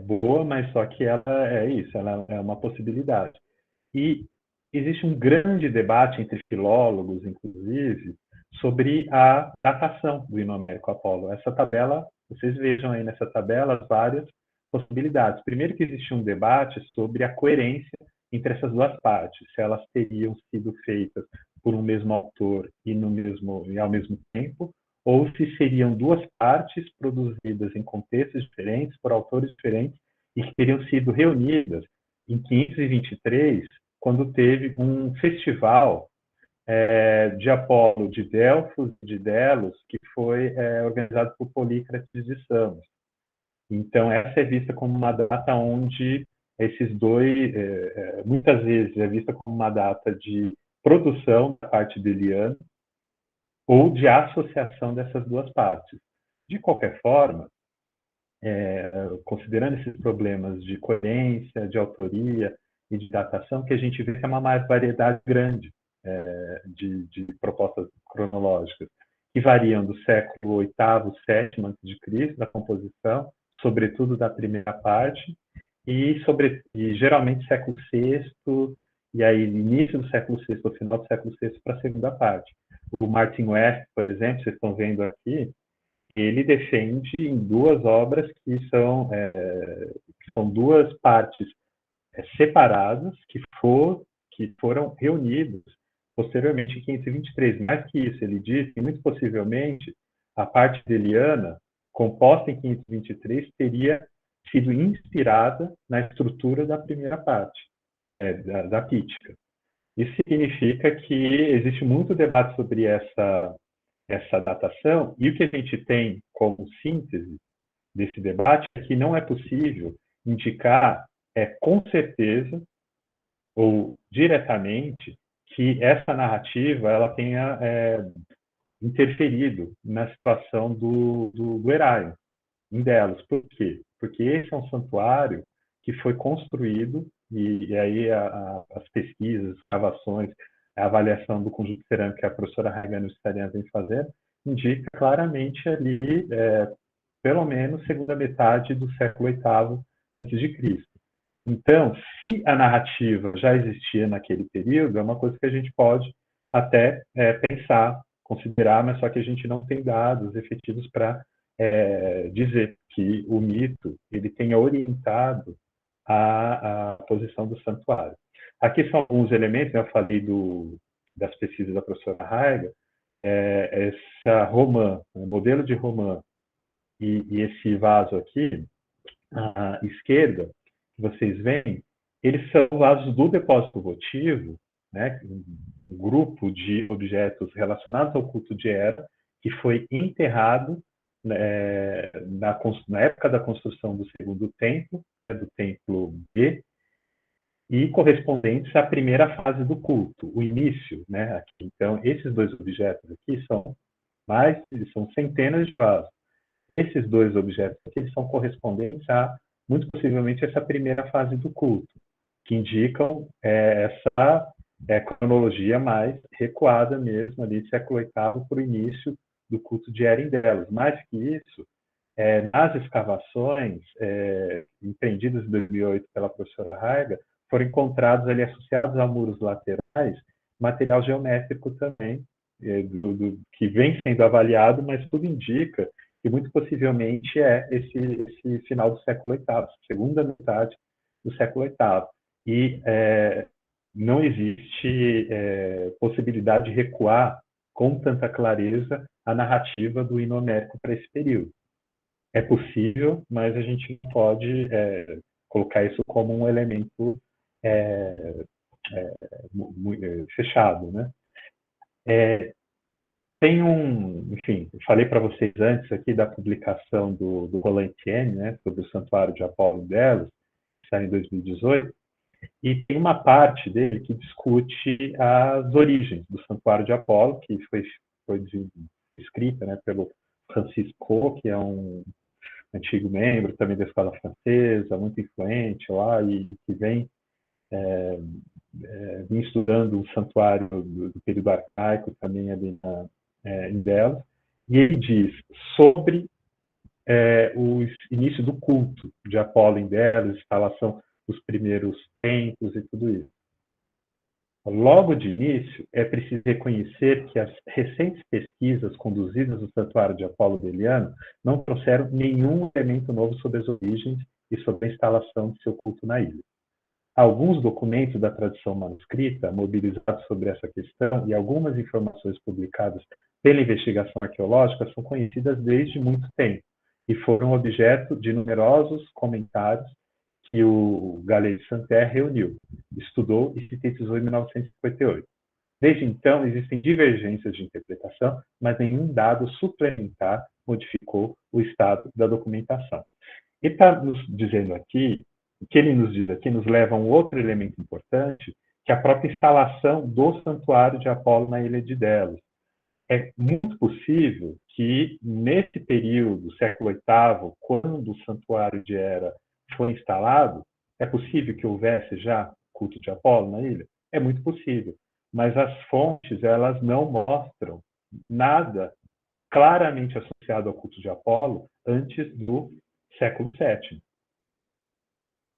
boa, mas só que ela é isso, ela é uma possibilidade. E existe um grande debate entre filólogos, inclusive, sobre a datação do inomérico Apolo. Essa tabela, vocês vejam aí nessa tabela várias possibilidades. Primeiro que existia um debate sobre a coerência entre essas duas partes, se elas teriam sido feitas por um mesmo autor e ao mesmo tempo, ou se seriam duas partes produzidas em contextos diferentes, por autores diferentes, e que teriam sido reunidas em 523, quando teve um festival de Apolo, de Delfos e de Delos, que foi organizado por Polícrates de Samos. Então, essa é vista como uma data onde esses dois, muitas vezes, é vista como uma data de produção da parte deliana ou de associação dessas duas partes. De qualquer forma, considerando esses problemas de coerência, de autoria e de datação, que a gente vê que é uma mais variedade grande de propostas cronológicas, que variam do século VIII, VII a.C., da composição, sobretudo da primeira parte, e geralmente século VI, e aí início do século VI, ou final do século VI, para a segunda parte. O Martin West, por exemplo, vocês estão vendo aqui, ele defende em duas obras que são duas partes separadas, que foram reunidas posteriormente em 523. Mais que isso, ele diz que, muito possivelmente, a parte deliana, composta em 523, teria sido inspirada na estrutura da primeira parte, da Pítica. Isso significa que existe muito debate sobre essa datação, e o que a gente tem como síntese desse debate é que não é possível indicar com certeza ou diretamente que essa narrativa ela tenha interferido na situação do Heraio, em Delos. Por quê? Porque esse é um santuário que foi construído, e aí as pesquisas, as escavações, a avaliação do conjunto cerâmico que a professora Raiga Nussarian vem fazendo, indica claramente ali, pelo menos, segunda metade do século VIII a.C. Então, se a narrativa já existia naquele período, é uma coisa que a gente pode até pensar, considerar, mas só que a gente não tem dados efetivos para dizer que o mito ele tenha orientado a posição do santuário. Aqui são alguns elementos, né? Eu falei das pesquisas da professora Raiga, essa romã, o modelo de romã e esse vaso aqui, à esquerda, que vocês veem, eles são vasos do depósito votivo, né? Um grupo de objetos relacionados ao culto de Hera, que foi enterrado na época da construção do segundo templo, do templo B, e correspondentes à primeira fase do culto, o início, né? Aqui. Então, esses dois objetos aqui são centenas de vasos. Esses dois objetos aqui são correspondentes a, muito possivelmente, essa primeira fase do culto, que indicam essa cronologia mais recuada mesmo, ali, século VIII para o início do culto de Hera em Delos. Mais que isso, nas escavações empreendidas em 2008 pela professora Raiga, foram encontrados ali associados a muros laterais material geométrico também, que vem sendo avaliado, mas tudo indica que muito possivelmente é esse final do século VIII, segunda metade do século VIII. E não existe possibilidade de recuar com tanta clareza a narrativa do hino homérico para esse período. É possível, mas a gente não pode colocar isso como um elemento fechado, né? Tem enfim, eu falei para vocês antes aqui da publicação do Roland Etienne, né, sobre o Santuário de Apolo em Delos, que saiu em 2018, e tem uma parte dele que discute as origens do Santuário de Apolo, que foi escrita, né, pelo Francisco, que é um antigo membro também da escola francesa, muito influente lá, e que vem estudando o santuário do período arcaico também ali em Delos, e ele diz sobre o início do culto de Apolo em Delos, instalação dos primeiros templos e tudo isso. Logo de início, é preciso reconhecer que as recentes pesquisas conduzidas no Santuário de Apolo deliano não trouxeram nenhum elemento novo sobre as origens e sobre a instalação de seu culto na ilha. Alguns documentos da tradição manuscrita mobilizados sobre essa questão e algumas informações publicadas pela investigação arqueológica são conhecidas desde muito tempo e foram objeto de numerosos comentários que o Gallet de Saint-Pierre reuniu, estudou e sintetizou em 1958. Desde então, existem divergências de interpretação, mas nenhum dado suplementar modificou o estado da documentação. E está nos dizendo aqui, o que ele nos diz aqui nos leva a um outro elemento importante, que é a própria instalação do santuário de Apolo na ilha de Delos. É muito possível que, nesse período, século VIII, quando o santuário de Hera foi instalado, é possível que houvesse já culto de Apolo na ilha? É muito possível. Mas as fontes, elas não mostram nada claramente associado ao culto de Apolo antes do século VII.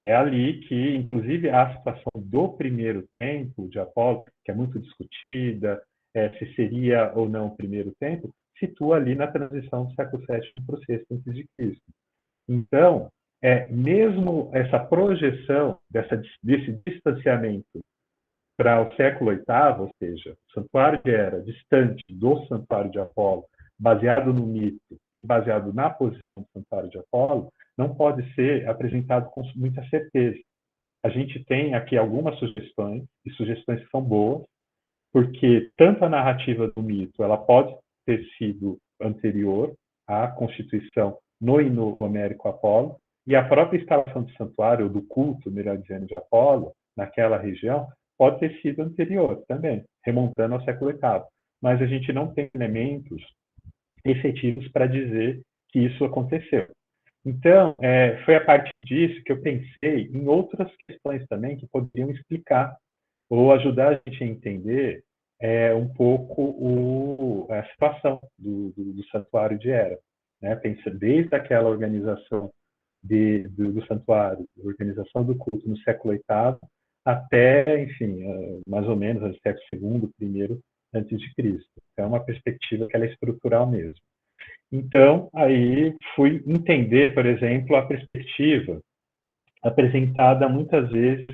É ali que, inclusive, a situação do primeiro templo de Apolo, que é muito discutida, se seria ou não o primeiro templo, situa ali na transição do século VII para o VI a.C. Então, mesmo essa projeção desse distanciamento para o século VIII, ou seja, o santuário de Hera distante do santuário de Apolo, baseado no mito, baseado na posição do santuário de Apolo, não pode ser apresentado com muita certeza. A gente tem aqui algumas sugestões, e sugestões que são boas, porque tanto a narrativa do mito ela pode ter sido anterior à constituição no hino homérico Apolo, e a própria instalação do santuário, ou do culto, melhor dizendo, de Apolo, naquela região, pode ter sido anterior também, remontando ao século VIII. Mas a gente não tem elementos efetivos para dizer que isso aconteceu. Então, foi a partir disso que eu pensei em outras questões também que poderiam explicar ou ajudar a gente a entender um pouco a situação do santuário de Hera. Né? Pensa desde aquela organização do santuário, organização do culto no século VIII, até, enfim, mais ou menos no século II, I antes de Cristo. Então, é uma perspectiva que ela é estrutural mesmo. Então, aí fui entender, por exemplo, a perspectiva apresentada muitas vezes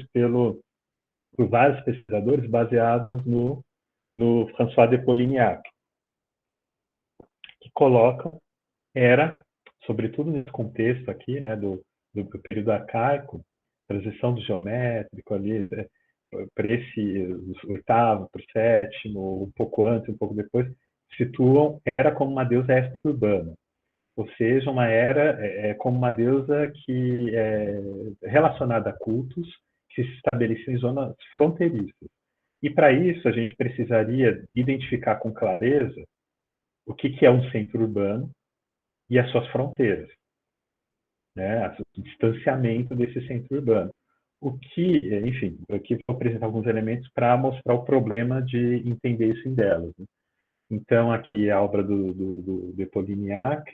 por vários pesquisadores baseados no François de Polignac, que colocam Hera, sobretudo nesse contexto aqui, né, do período arcaico, transição do geométrico ali, para esse oitavo, para o sétimo, um pouco antes, um pouco depois, situam Hera como uma deusa extra-urbana, ou seja, uma Hera como uma deusa que é relacionada a cultos que se estabeleciam em zonas fronteiriças. E para isso a gente precisaria identificar com clareza o que é um centro urbano e as suas fronteiras, né? O distanciamento desse centro urbano. O que, enfim, aqui vou apresentar alguns elementos para mostrar o problema de entender isso em Delos. Né? Então, aqui é a obra do de Polignac,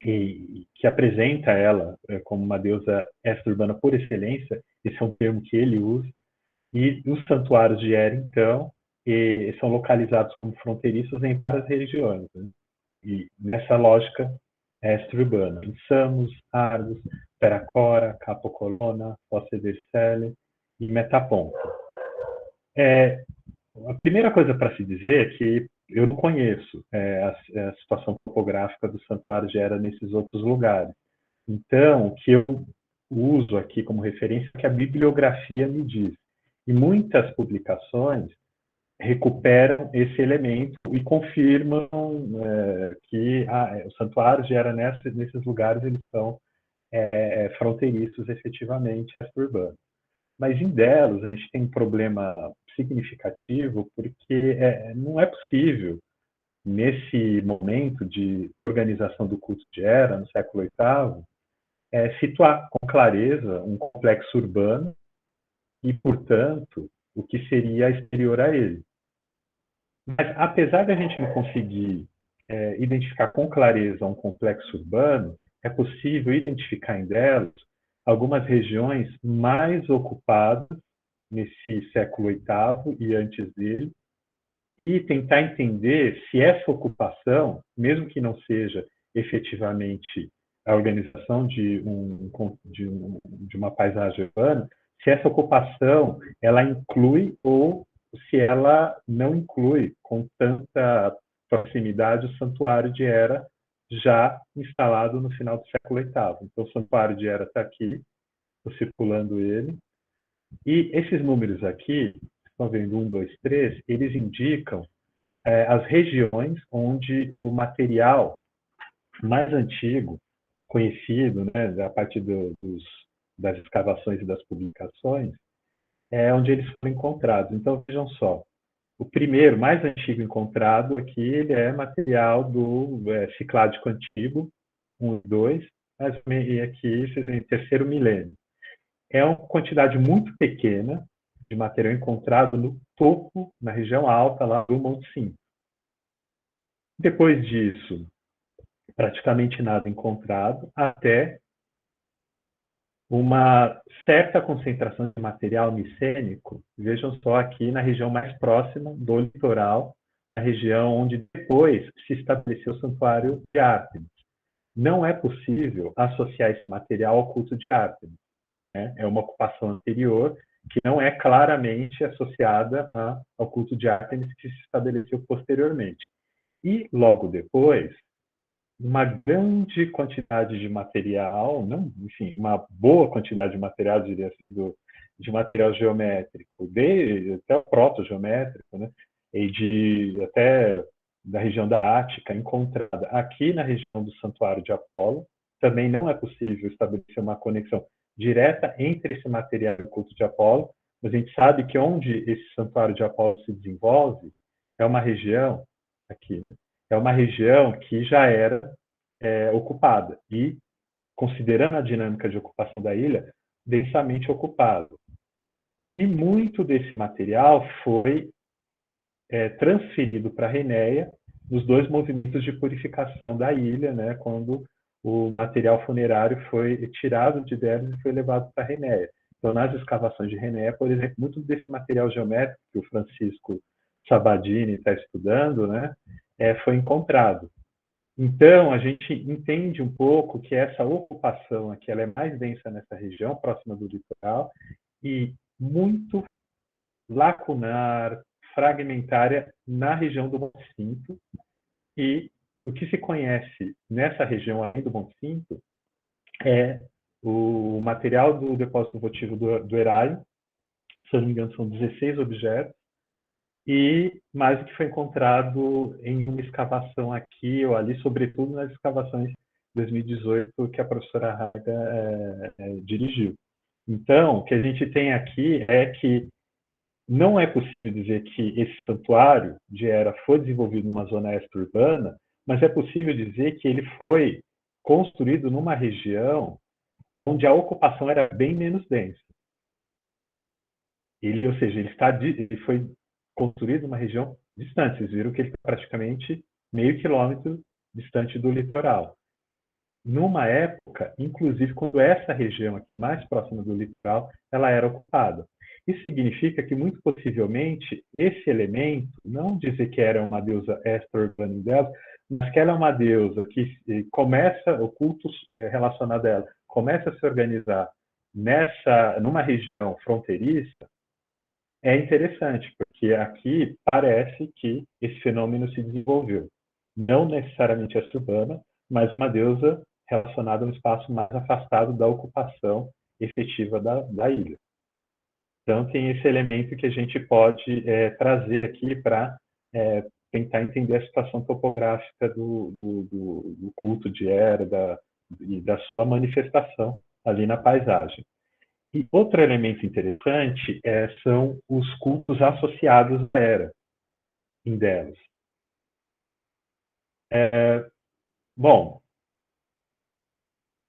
que apresenta ela como uma deusa extra-urbana por excelência, esse é um termo que ele usa, e os santuários de Hera, então, são localizados como fronteiriços em várias regiões. Né? E nessa lógica extra-urbana, em Samos, Argos, Peracora, Capocolona, Fosse Vercelli e Metaponto. A primeira coisa para se dizer é que eu não conheço a situação topográfica do santuário de Hera nesses outros lugares. Então, o que eu uso aqui como referência é que a bibliografia me diz. E muitas publicações recuperam esse elemento e confirmam que os santuários de Hera nesses lugares eles são fronteiriços efetivamente extra-urbanos. Mas em Delos a gente tem um problema significativo porque não é possível, nesse momento de organização do culto de Hera, no século VIII, situar com clareza um complexo urbano e, portanto, o que seria exterior a ele. Mas, apesar de a gente não conseguir identificar com clareza um complexo urbano, é possível identificar em Delos algumas regiões mais ocupadas nesse século VIII e antes dele, e tentar entender se essa ocupação, mesmo que não seja efetivamente a organização de uma paisagem urbana, se essa ocupação ela inclui ou se ela não inclui com tanta proximidade o Santuário de Hera, já instalado no final do século VIII. Então, o Santuário de Hera está aqui, estou circulando ele. E esses números aqui, estão vendo 1, 2, 3, eles indicam as regiões onde o material mais antigo, conhecido, né, a partir das escavações e das publicações, é onde eles foram encontrados. Então, vejam só, o primeiro, mais antigo encontrado aqui, ele é material do Cicládico Antigo, 1 e 2, e aqui, terceiro milênio. É uma quantidade muito pequena de material encontrado no topo, na região alta, lá do Monte Cinto. Depois disso, praticamente nada encontrado, até uma certa concentração de material micênico, vejam só aqui na região mais próxima do litoral, a região onde depois se estabeleceu o Santuário de Ártemis. Não é possível associar esse material ao culto de Ártemis, né? É uma ocupação anterior que não é claramente associada ao culto de Ártemis que se estabeleceu posteriormente. E, logo depois, uma grande quantidade de material, não, enfim, uma boa quantidade de material, diria assim, de material geométrico, até o proto-geométrico, né? E até da região da Ática, encontrada aqui na região do Santuário de Apolo. Também não é possível estabelecer uma conexão direta entre esse material e o culto de Apolo, mas a gente sabe que onde esse Santuário de Apolo se desenvolve é uma região, aqui, é uma região que já era ocupada e, considerando a dinâmica de ocupação da ilha, densamente ocupado. E muito desse material foi transferido para a Renéia nos 2 movimentos de purificação da ilha, né, quando o material funerário foi tirado de Delos e foi levado para a Renéia. Então, nas escavações de Renéia, por exemplo, muito desse material geométrico que o Francisco Sabadini está estudando, né, foi encontrado. Então, a gente entende um pouco que essa ocupação aqui ela é mais densa nessa região, próxima do litoral, e muito lacunar, fragmentária na região do Monte Cinto. E o que se conhece nessa região além do Monte Cinto é o material do depósito votivo do Heraio, se eu não me engano são 16 objetos, e mais o que foi encontrado em uma escavação aqui ou ali, sobretudo nas escavações de 2018 que a professora Raga dirigiu. Então, o que a gente tem aqui é que não é possível dizer que esse santuário de Hera foi desenvolvido numa zona extra-urbana, mas é possível dizer que ele foi construído numa região onde a ocupação era bem menos densa. Ou seja, ele foi construído numa região distante. Vocês viram que ele está praticamente meio quilômetro distante do litoral. Numa época, inclusive, quando essa região aqui, mais próxima do litoral, ela era ocupada. Isso significa que, muito possivelmente, esse elemento, não dizer que era uma deusa extra-urbana em Delos, mas que ela é uma deusa que começa, o culto relacionado a ela, começa a se organizar numa região fronteiriça, é interessante, porque aqui parece que esse fenômeno se desenvolveu. Não necessariamente extra-urbana, mas uma deusa relacionada a um espaço mais afastado da ocupação efetiva da ilha. Então, tem esse elemento que a gente pode trazer aqui para tentar entender a situação topográfica do culto de Hera e da sua manifestação ali na paisagem. E outro elemento interessante são os cultos associados a Hera, em Delos. Bom,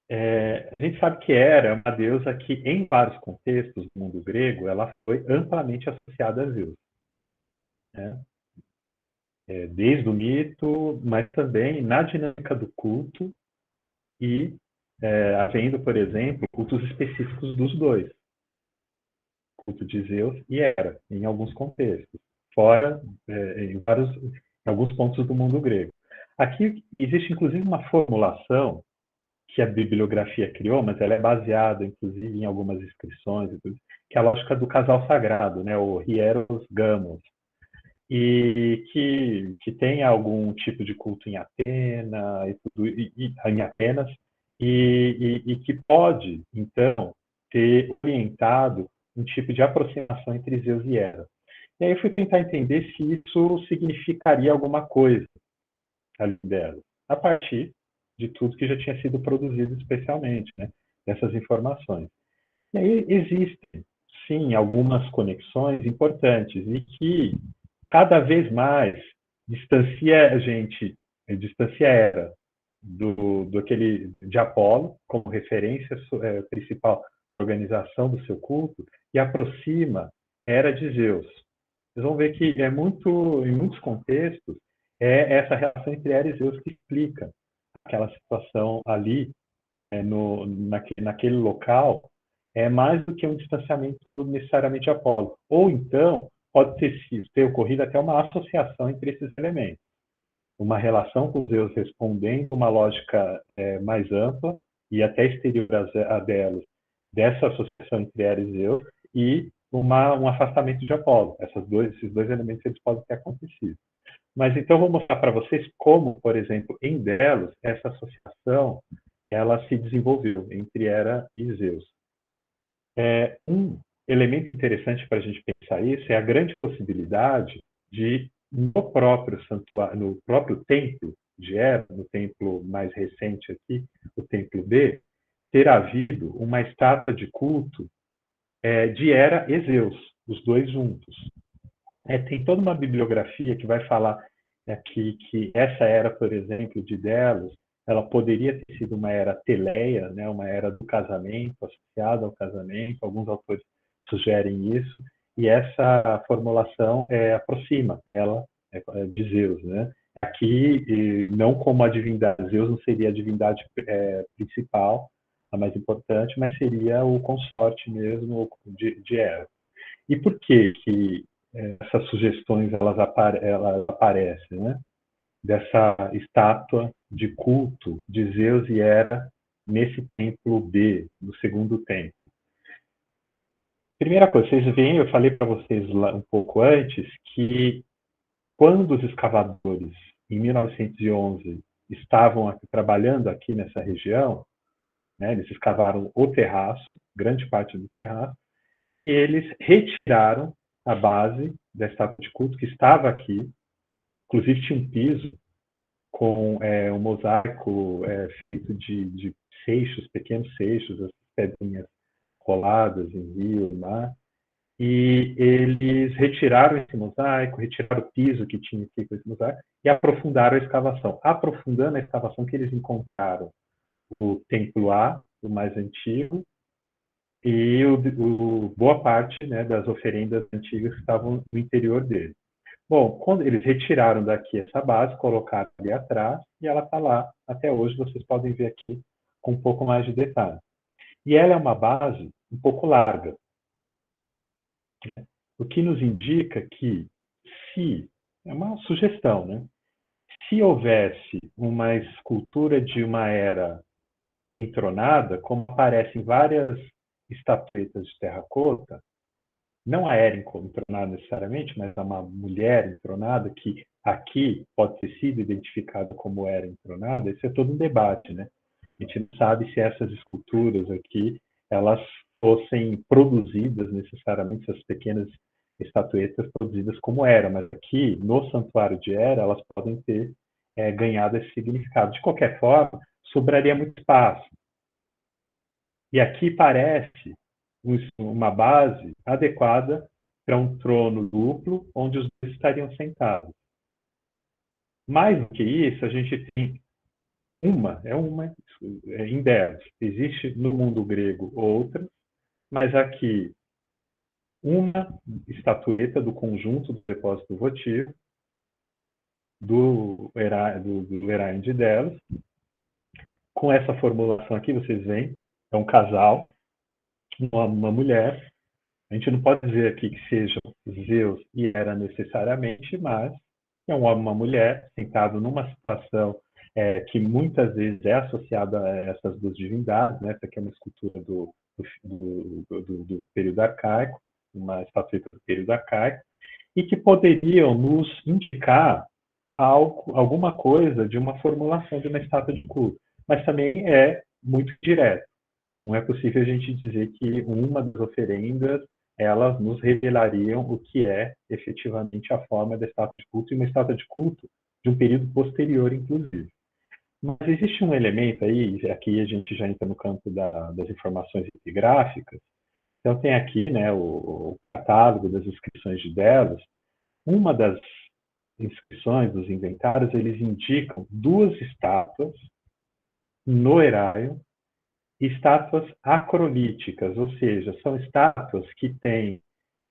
a gente sabe que Hera é uma deusa que, em vários contextos do mundo grego, ela foi amplamente associada a Zeus. Né? Desde o mito, mas também na dinâmica do culto e havendo, por exemplo, cultos específicos dos dois. Culto de Zeus e Hera, em alguns contextos, fora em alguns pontos do mundo grego. Aqui existe, inclusive, uma formulação que a bibliografia criou, mas ela é baseada, inclusive, em algumas inscrições, que é a lógica do casal sagrado, né, o hieros gamos, e que tem algum tipo de culto em Atenas, em Atenas, e que pode, então, ter orientado um tipo de aproximação entre Zeus e Hera. E aí eu fui tentar entender se isso significaria alguma coisa ali dela, a partir de tudo que já tinha sido produzido especialmente, né, dessas informações. E aí existem, sim, algumas conexões importantes e que cada vez mais distancia a gente, distancia a Hera do aquele de Apolo como referência principal da organização do seu culto e aproxima Hera de Zeus. Vocês vão ver que em muitos contextos, é essa relação entre Hera e Zeus que explica aquela situação ali, naquele local, é mais do que um distanciamento necessariamente de Apolo. Ou então, pode ter ocorrido até uma associação entre esses elementos. Uma relação com Zeus respondendo uma lógica mais ampla e até exterior a Delos, dessa associação entre Hera e Zeus, e um afastamento de Apolo. Esses dois elementos eles podem ter acontecido. Mas então vou mostrar para vocês como, por exemplo, em Delos, essa associação ela se desenvolveu entre Hera e Zeus. Um elemento interessante para a gente pensar isso é a grande possibilidade de, no próprio santuário, no próprio templo de Hera, no templo mais recente aqui, o templo B, ter havido uma estátua de culto de Hera e Zeus, os dois juntos. Tem toda uma bibliografia que vai falar que essa era, por exemplo, de Delos, ela poderia ter sido uma era teleia, né, uma era do casamento, associada ao casamento. Alguns autores sugerem isso, e essa formulação aproxima ela de Zeus, né? Aqui, não como a divindade, Zeus não seria a divindade principal, a mais importante, mas seria o consorte mesmo de Hera. E por que essas sugestões elas aparecem, né? Dessa estátua de culto de Zeus e Hera nesse templo B, no segundo templo. Primeira coisa, vocês veem, eu falei para vocês lá um pouco antes, que quando os escavadores, em 1911, estavam trabalhando aqui nessa região, né, eles escavaram o terraço, grande parte do terraço, e eles retiraram a base da estátua de culto que estava aqui, inclusive tinha um piso com um mosaico feito de seixos, pequenos seixos, as pedrinhas coladas em rio, mar, e eles retiraram esse mosaico, retiraram o piso que tinha aqui com esse mosaico e aprofundaram a escavação. Aprofundando a escavação que eles encontraram o templo A, o mais antigo, e boa parte, né, das oferendas antigas que estavam no interior dele. Bom, quando eles retiraram daqui essa base, colocaram ali atrás, e ela está lá até hoje, vocês podem ver aqui com um pouco mais de detalhe. E ela é uma base um pouco larga, o que nos indica que, é uma sugestão, né? Se houvesse uma escultura de uma era entronada, como aparecem várias estatuetas de terracota, não a Hera entronada necessariamente, mas uma mulher entronada, que aqui pode ter sido identificada como Hera entronada, isso é todo um debate, né? A gente não sabe se essas esculturas aqui, elas fossem produzidas necessariamente, essas pequenas estatuetas produzidas como Hera, mas aqui, no santuário de Hera, elas podem ter ganhado esse significado. De qualquer forma, sobraria muito espaço. E aqui parece uma base adequada para um trono duplo, onde os dois estariam sentados. Mais do que isso, a gente tem em Delos. Existe no mundo grego outra, mas aqui uma estatueta do conjunto do depósito votivo do Herain de Delos. Com essa formulação aqui, vocês veem, é um casal, uma mulher. A gente não pode dizer aqui que sejam Zeus e Hera necessariamente, mas é um homem e uma mulher sentado numa situação que muitas vezes é associada a essas duas divindades, né? Essa aqui é uma escultura do período arcaico, uma estatueta do período arcaico, e que poderiam nos indicar alguma coisa de uma formulação de uma estátua de culto, mas também é muito direto. Não é possível a gente dizer que uma das oferendas elas nos revelariam o que é efetivamente a forma da estátua de culto e uma estátua de culto de um período posterior, inclusive. Mas existe um elemento aí, aqui a gente já entra no campo das informações epigráficas. Então tem aqui, né, o catálogo das inscrições de Delos. Uma das inscrições dos inventários, eles indicam duas estátuas no erário, estátuas acrolíticas, ou seja, são estátuas que têm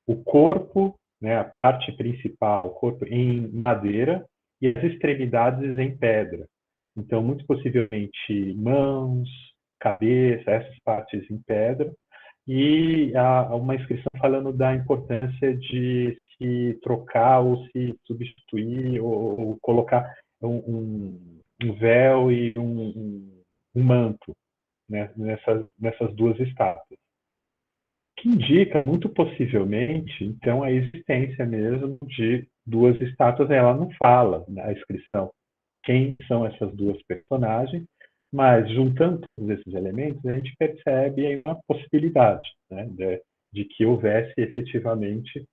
o corpo, né, a parte principal, o corpo em madeira e as extremidades em pedra. Então, muito possivelmente mãos, cabeça, essas partes em pedra, e há uma inscrição falando da importância de se trocar ou se substituir ou colocar um véu e um manto, né, nessas duas estátuas, que indica muito possivelmente, então, a existência mesmo de duas estátuas. Ela não fala na inscrição quem são essas duas personagens, mas juntando todos esses elementos, a gente percebe aí uma possibilidade, né, de que houvesse efetivamente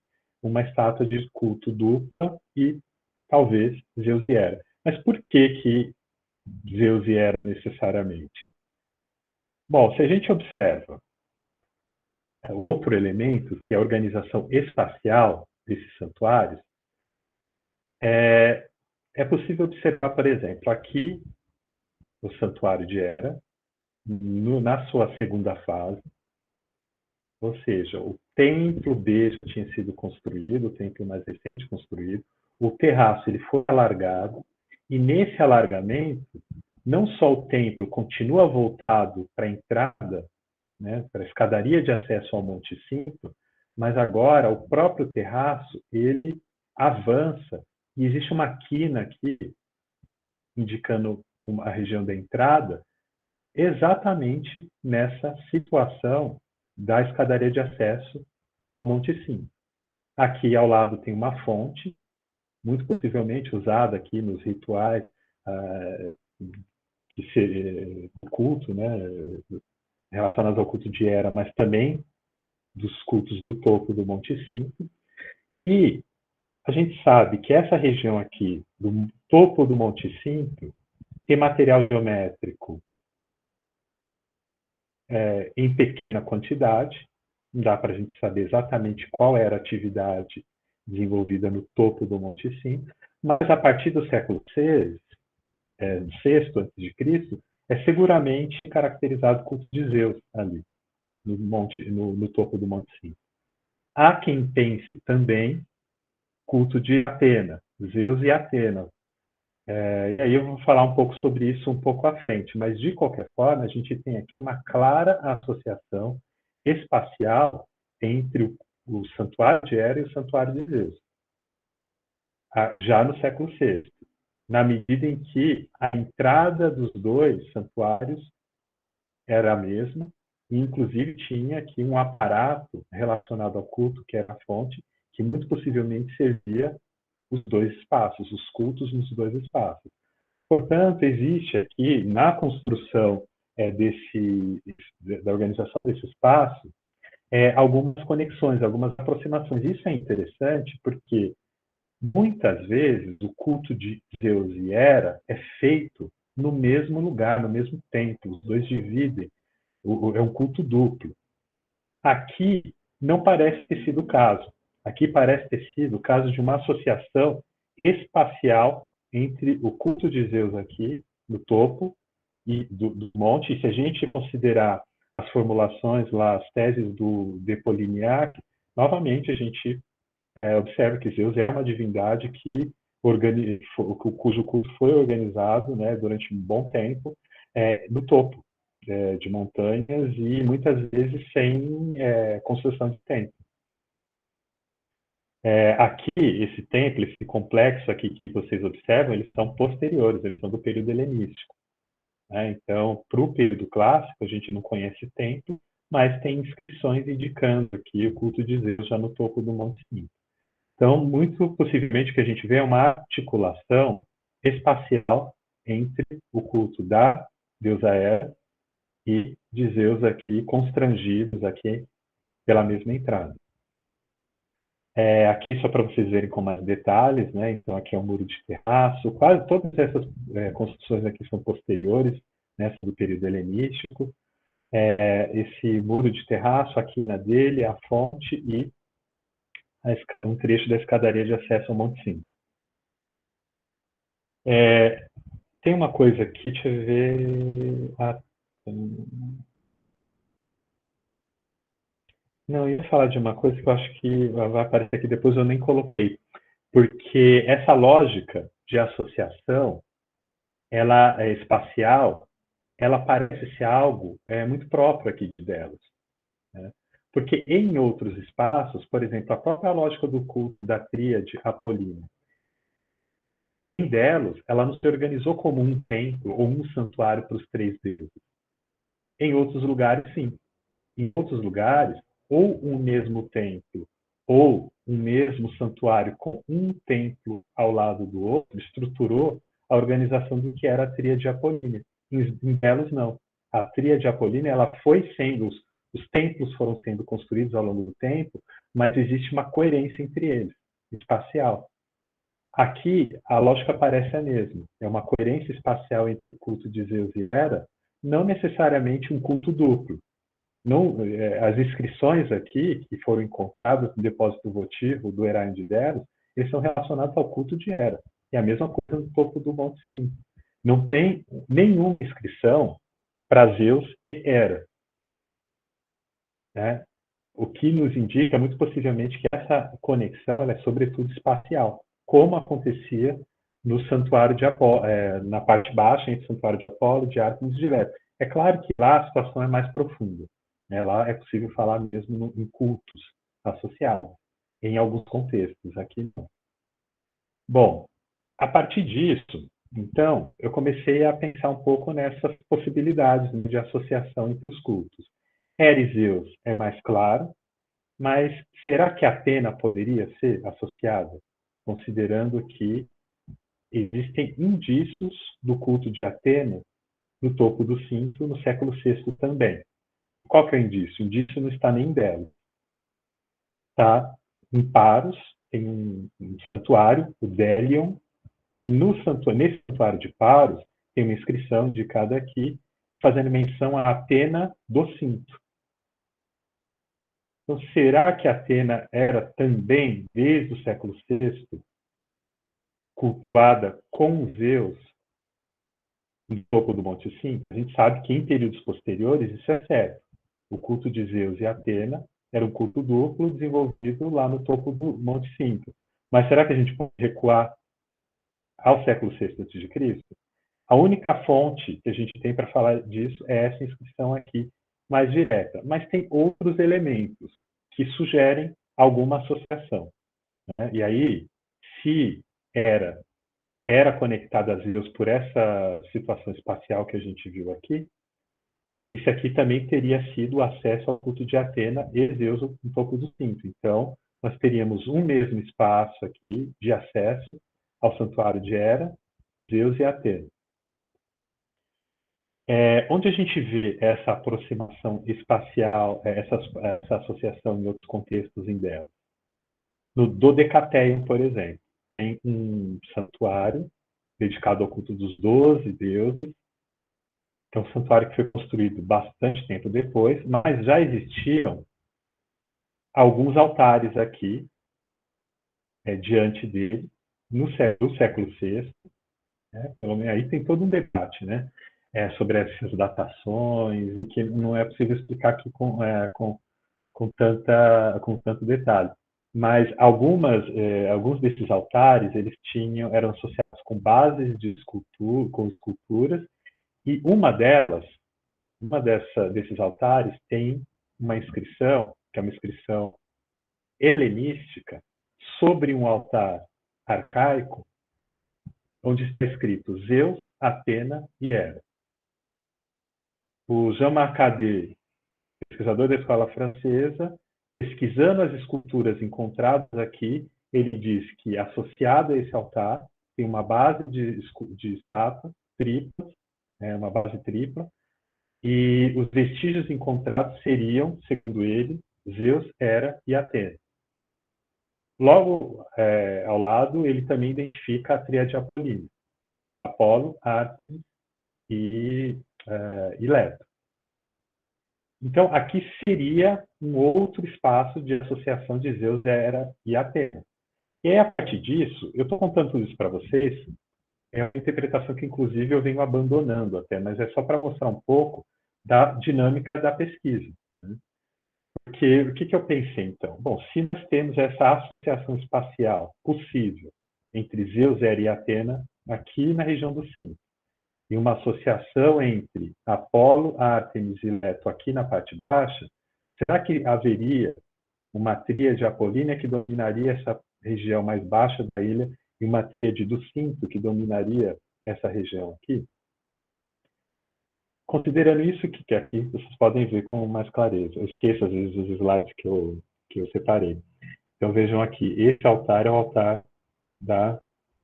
uma estátua de culto dupla e talvez Zeus e Hera. Mas por que Zeus e Hera necessariamente? Bom, se a gente observa outro elemento, que é a organização espacial desses santuários, é possível observar, por exemplo, aqui o santuário de Hera, na sua segunda fase, ou seja, o templo B tinha sido construído, o templo mais recente construído, o terraço ele foi alargado, e nesse alargamento, não só o templo continua voltado para a entrada, né, para a escadaria de acesso ao Monte Cinto, mas agora o próprio terraço ele avança e existe uma quina aqui indicando a região da entrada, exatamente nessa situação da escadaria de acesso ao Monte Cinto. Aqui ao lado tem uma fonte, muito possivelmente usada aqui nos rituais do culto, né, relacionados ao culto de Hera, mas também dos cultos do topo do Monte Cinto. E a gente sabe que essa região aqui, do topo do Monte Cinto, tem material geométrico em pequena quantidade, não dá para a gente saber exatamente qual era a atividade desenvolvida no topo do Monte Cinto, mas a partir do século VI, VI a.C., é seguramente caracterizado o culto de Zeus ali, no topo do Monte Cinto. Há quem pense também culto de Atena, Zeus e Atena. E aí eu vou falar um pouco sobre isso um pouco à frente, mas de qualquer forma a gente tem aqui uma clara associação espacial entre o santuário de Hera e o santuário de Zeus, já no século VI, na medida em que a entrada dos dois santuários era a mesma, e inclusive tinha aqui um aparato relacionado ao culto, que era a fonte, que muito possivelmente servia os dois espaços, os cultos nos dois espaços. Portanto, existe aqui, na construção da organização desse espaço, algumas conexões, algumas aproximações. Isso é interessante porque, muitas vezes, o culto de Zeus e Hera é feito no mesmo lugar, no mesmo templo. Os dois dividem, é um culto duplo. Aqui não parece ter sido o caso. Aqui parece ter sido o caso de uma associação espacial entre o culto de Zeus aqui, no topo e do monte. E se a gente considerar as formulações lá, as teses do de Polignac, novamente a gente observa que Zeus é uma divindade cujo culto foi organizado, né, durante um bom tempo no topo de montanhas e muitas vezes sem construção de templo. Aqui, esse templo, esse complexo aqui que vocês observam, eles são posteriores, eles são do período helenístico. Né? Então, para o período clássico, a gente não conhece templo, mas tem inscrições indicando aqui o culto de Zeus já no topo do Monte Sinai. Então, muito possivelmente o que a gente vê é uma articulação espacial entre o culto da deusa Hera e de Zeus aqui, constrangidos aqui pela mesma entrada. Aqui, só para vocês verem com mais detalhes, né? Então, aqui é um muro de terraço. Quase todas essas construções aqui são posteriores, né, do período helenístico. Esse muro de terraço, aqui na dele, a fonte e um trecho da escadaria de acesso ao Monte Sinai. Tem uma coisa aqui, deixa eu ver... Não, eu ia falar de uma coisa que eu acho que vai aparecer aqui depois, eu nem coloquei. Porque essa lógica de associação, ela é espacial, ela parece ser algo muito próprio aqui de Delos. Né? Porque em outros espaços, por exemplo, a própria lógica do culto da tríade apolínea, em Delos, ela não se organizou como um templo ou um santuário para os três deuses. Em outros lugares, sim. Em outros lugares, ou um mesmo templo ou um mesmo santuário com um templo ao lado do outro estruturou a organização do que era a tríade apolínea. Em Delos, não. A tríade apolínea, ela foi sendo, os templos foram sendo construídos ao longo do tempo, mas existe uma coerência entre eles, espacial. Aqui, a lógica parece a mesma. É uma coerência espacial entre o culto de Zeus e Hera, não necessariamente um culto duplo. Não, as inscrições aqui, que foram encontradas no depósito votivo do Heraim de Delos, eles são relacionados ao culto de Hera. É a mesma coisa no topo do Monte Sinai. Não tem nenhuma inscrição para Zeus e Hera. Né? O que nos indica, muito possivelmente, que essa conexão é sobretudo espacial, como acontecia no santuário de Apolo, na parte baixa, entre o santuário de Apolo, de Ártemis e de Vesta. É claro que lá a situação é mais profunda. Né? Lá é possível falar mesmo em cultos associados, em alguns contextos, aqui não. Bom, a partir disso, então, eu comecei a pensar um pouco nessas possibilidades de associação entre os cultos. Hera e Zeus é mais claro, mas será que Atena poderia ser associada, considerando que existem indícios do culto de Atena no topo do cinto no século VI também? Qual que é o indício? O indício não está nem em Delos. Está em Paros, tem um santuário, o Delion. Nesse santuário de Paros, tem uma inscrição indicada aqui, fazendo menção a Atena do cinto. Então, será que Atena era também, desde o século VI, cultuada com Zeus no topo do Monte Sinai? A gente sabe que em períodos posteriores isso é certo. O culto de Zeus e Atena era um culto duplo desenvolvido lá no topo do Monte Sinai. Mas será que a gente pode recuar ao século VI a.C.? A única fonte que a gente tem para falar disso é essa inscrição aqui, mais direta. Mas tem outros elementos que sugerem alguma associação. Né? E aí, se era conectada a Zeus por essa situação espacial que a gente viu aqui, isso aqui também teria sido o acesso ao culto de Atena e Zeus um pouco do cinto. Então, nós teríamos um mesmo espaço aqui de acesso ao santuário de Hera, Zeus e Atena. Onde a gente vê essa aproximação espacial, essa associação em outros contextos em Delos? No Dodecateion, por exemplo, tem um santuário dedicado ao culto dos 12 deuses. É um santuário que foi construído bastante tempo depois, mas já existiam alguns altares aqui, diante dele, no século VI. Né? Aí tem todo um debate, né? Sobre essas datações, que não é possível explicar aqui com tanto detalhe. Mas alguns desses altares eram associados com bases de com esculturas, e desses altares tem uma inscrição, que é uma inscrição helenística, sobre um altar arcaico, onde está escrito Zeus, Atena e Hera. O Jean Marcadet, pesquisador da escola francesa, pesquisando as esculturas encontradas aqui, ele diz que associado a esse altar tem uma base de estátua tripla, uma base tripla, e os vestígios encontrados seriam, segundo ele, Zeus, Hera e Atena. Logo ao lado, ele também identifica a tríade apolínea: Apolo, Ártemis e Leto. Então, aqui seria um outro espaço de associação de Zeus, Hera e Atena. E aí, a partir disso, eu estou contando tudo isso para vocês, é uma interpretação que, inclusive, eu venho abandonando até, mas é só para mostrar um pouco da dinâmica da pesquisa. Né? Porque o que eu pensei, então? Bom, se nós temos essa associação espacial possível entre Zeus, Hera e Atena, aqui na região do Cinto, e uma associação entre Apolo, Ártemis e Leto aqui na parte baixa, será que haveria uma tríade apolínea que dominaria essa região mais baixa da ilha e uma tríade do Cinto que dominaria essa região aqui? Considerando isso, que aqui vocês podem ver com mais clareza. Eu esqueço, às vezes, os slides que eu separei. Então, vejam aqui. Esse altar é o altar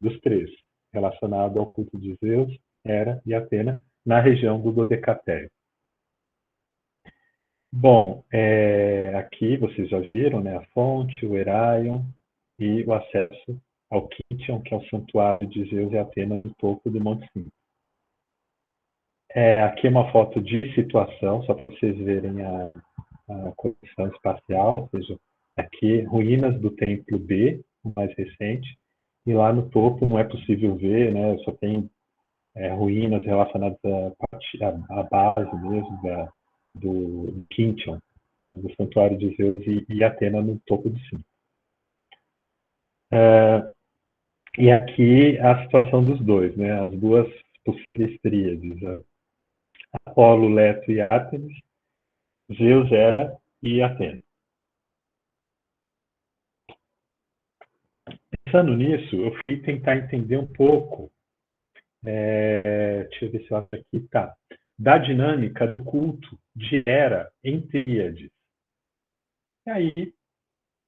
dos três, relacionado ao culto de Zeus, Hera e Atena, na região do Dodecatério. Bom, aqui vocês já viram, né, a fonte, o Heraion e o acesso ao Kition, que é o santuário de Zeus e Atena no topo do Monte Cinto. Aqui é uma foto de situação, só para vocês verem a condição espacial, ou seja, aqui ruínas do templo B, o mais recente, e lá no topo não é possível ver, né, só tem ruínas relacionadas à base mesmo do Kition, do santuário de Zeus e Atena no topo do cimo. E aqui a situação dos dois, né, as duas possíveis tríades, Apolo, Leto e Ártemis, Zeus, Hera e Atena. Pensando nisso, eu fui tentar entender um pouco, deixa eu ver se eu acho aqui, tá, da dinâmica do culto de Hera em tríades. E aí,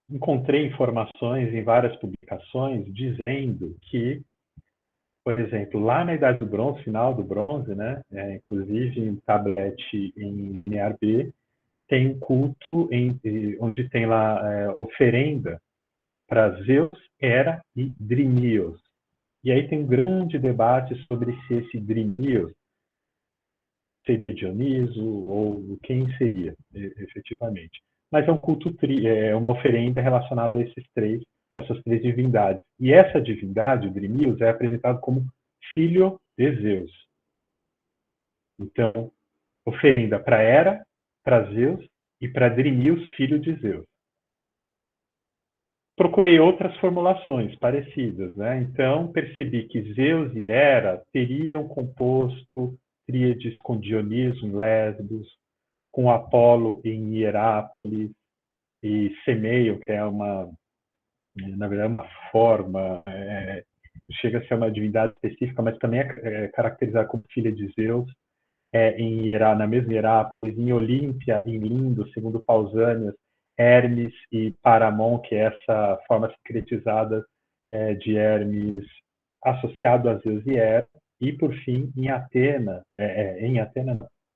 encontrei informações em várias publicações dizendo que, por exemplo, lá na Idade do Bronze, final do Bronze, né, inclusive em tablete em linear B, tem um culto onde tem lá oferenda para Zeus, Hera e Drimios. E aí tem um grande debate sobre se esse Drimios seria Dioniso ou quem seria, efetivamente. Mas é um culto, é uma oferenda relacionada a essas três divindades. E essa divindade, o Drimios, é apresentado como filho de Zeus. Então, oferenda para Hera, para Zeus e para Drimios, filho de Zeus. Procurei outras formulações parecidas, né? Então, percebi que Zeus e Hera teriam composto tríades com Dioniso em Lesbos, com Apolo em Hierápolis e Semeio, que é na verdade, uma forma, chega a ser uma divindade específica, mas também é caracterizada como filha de Zeus, na mesma Hierápolis, em Olímpia, em Lindo, segundo Pausanias, Hermes e Paramon, que é essa forma secretizada de Hermes associado a Zeus e Hera, e por fim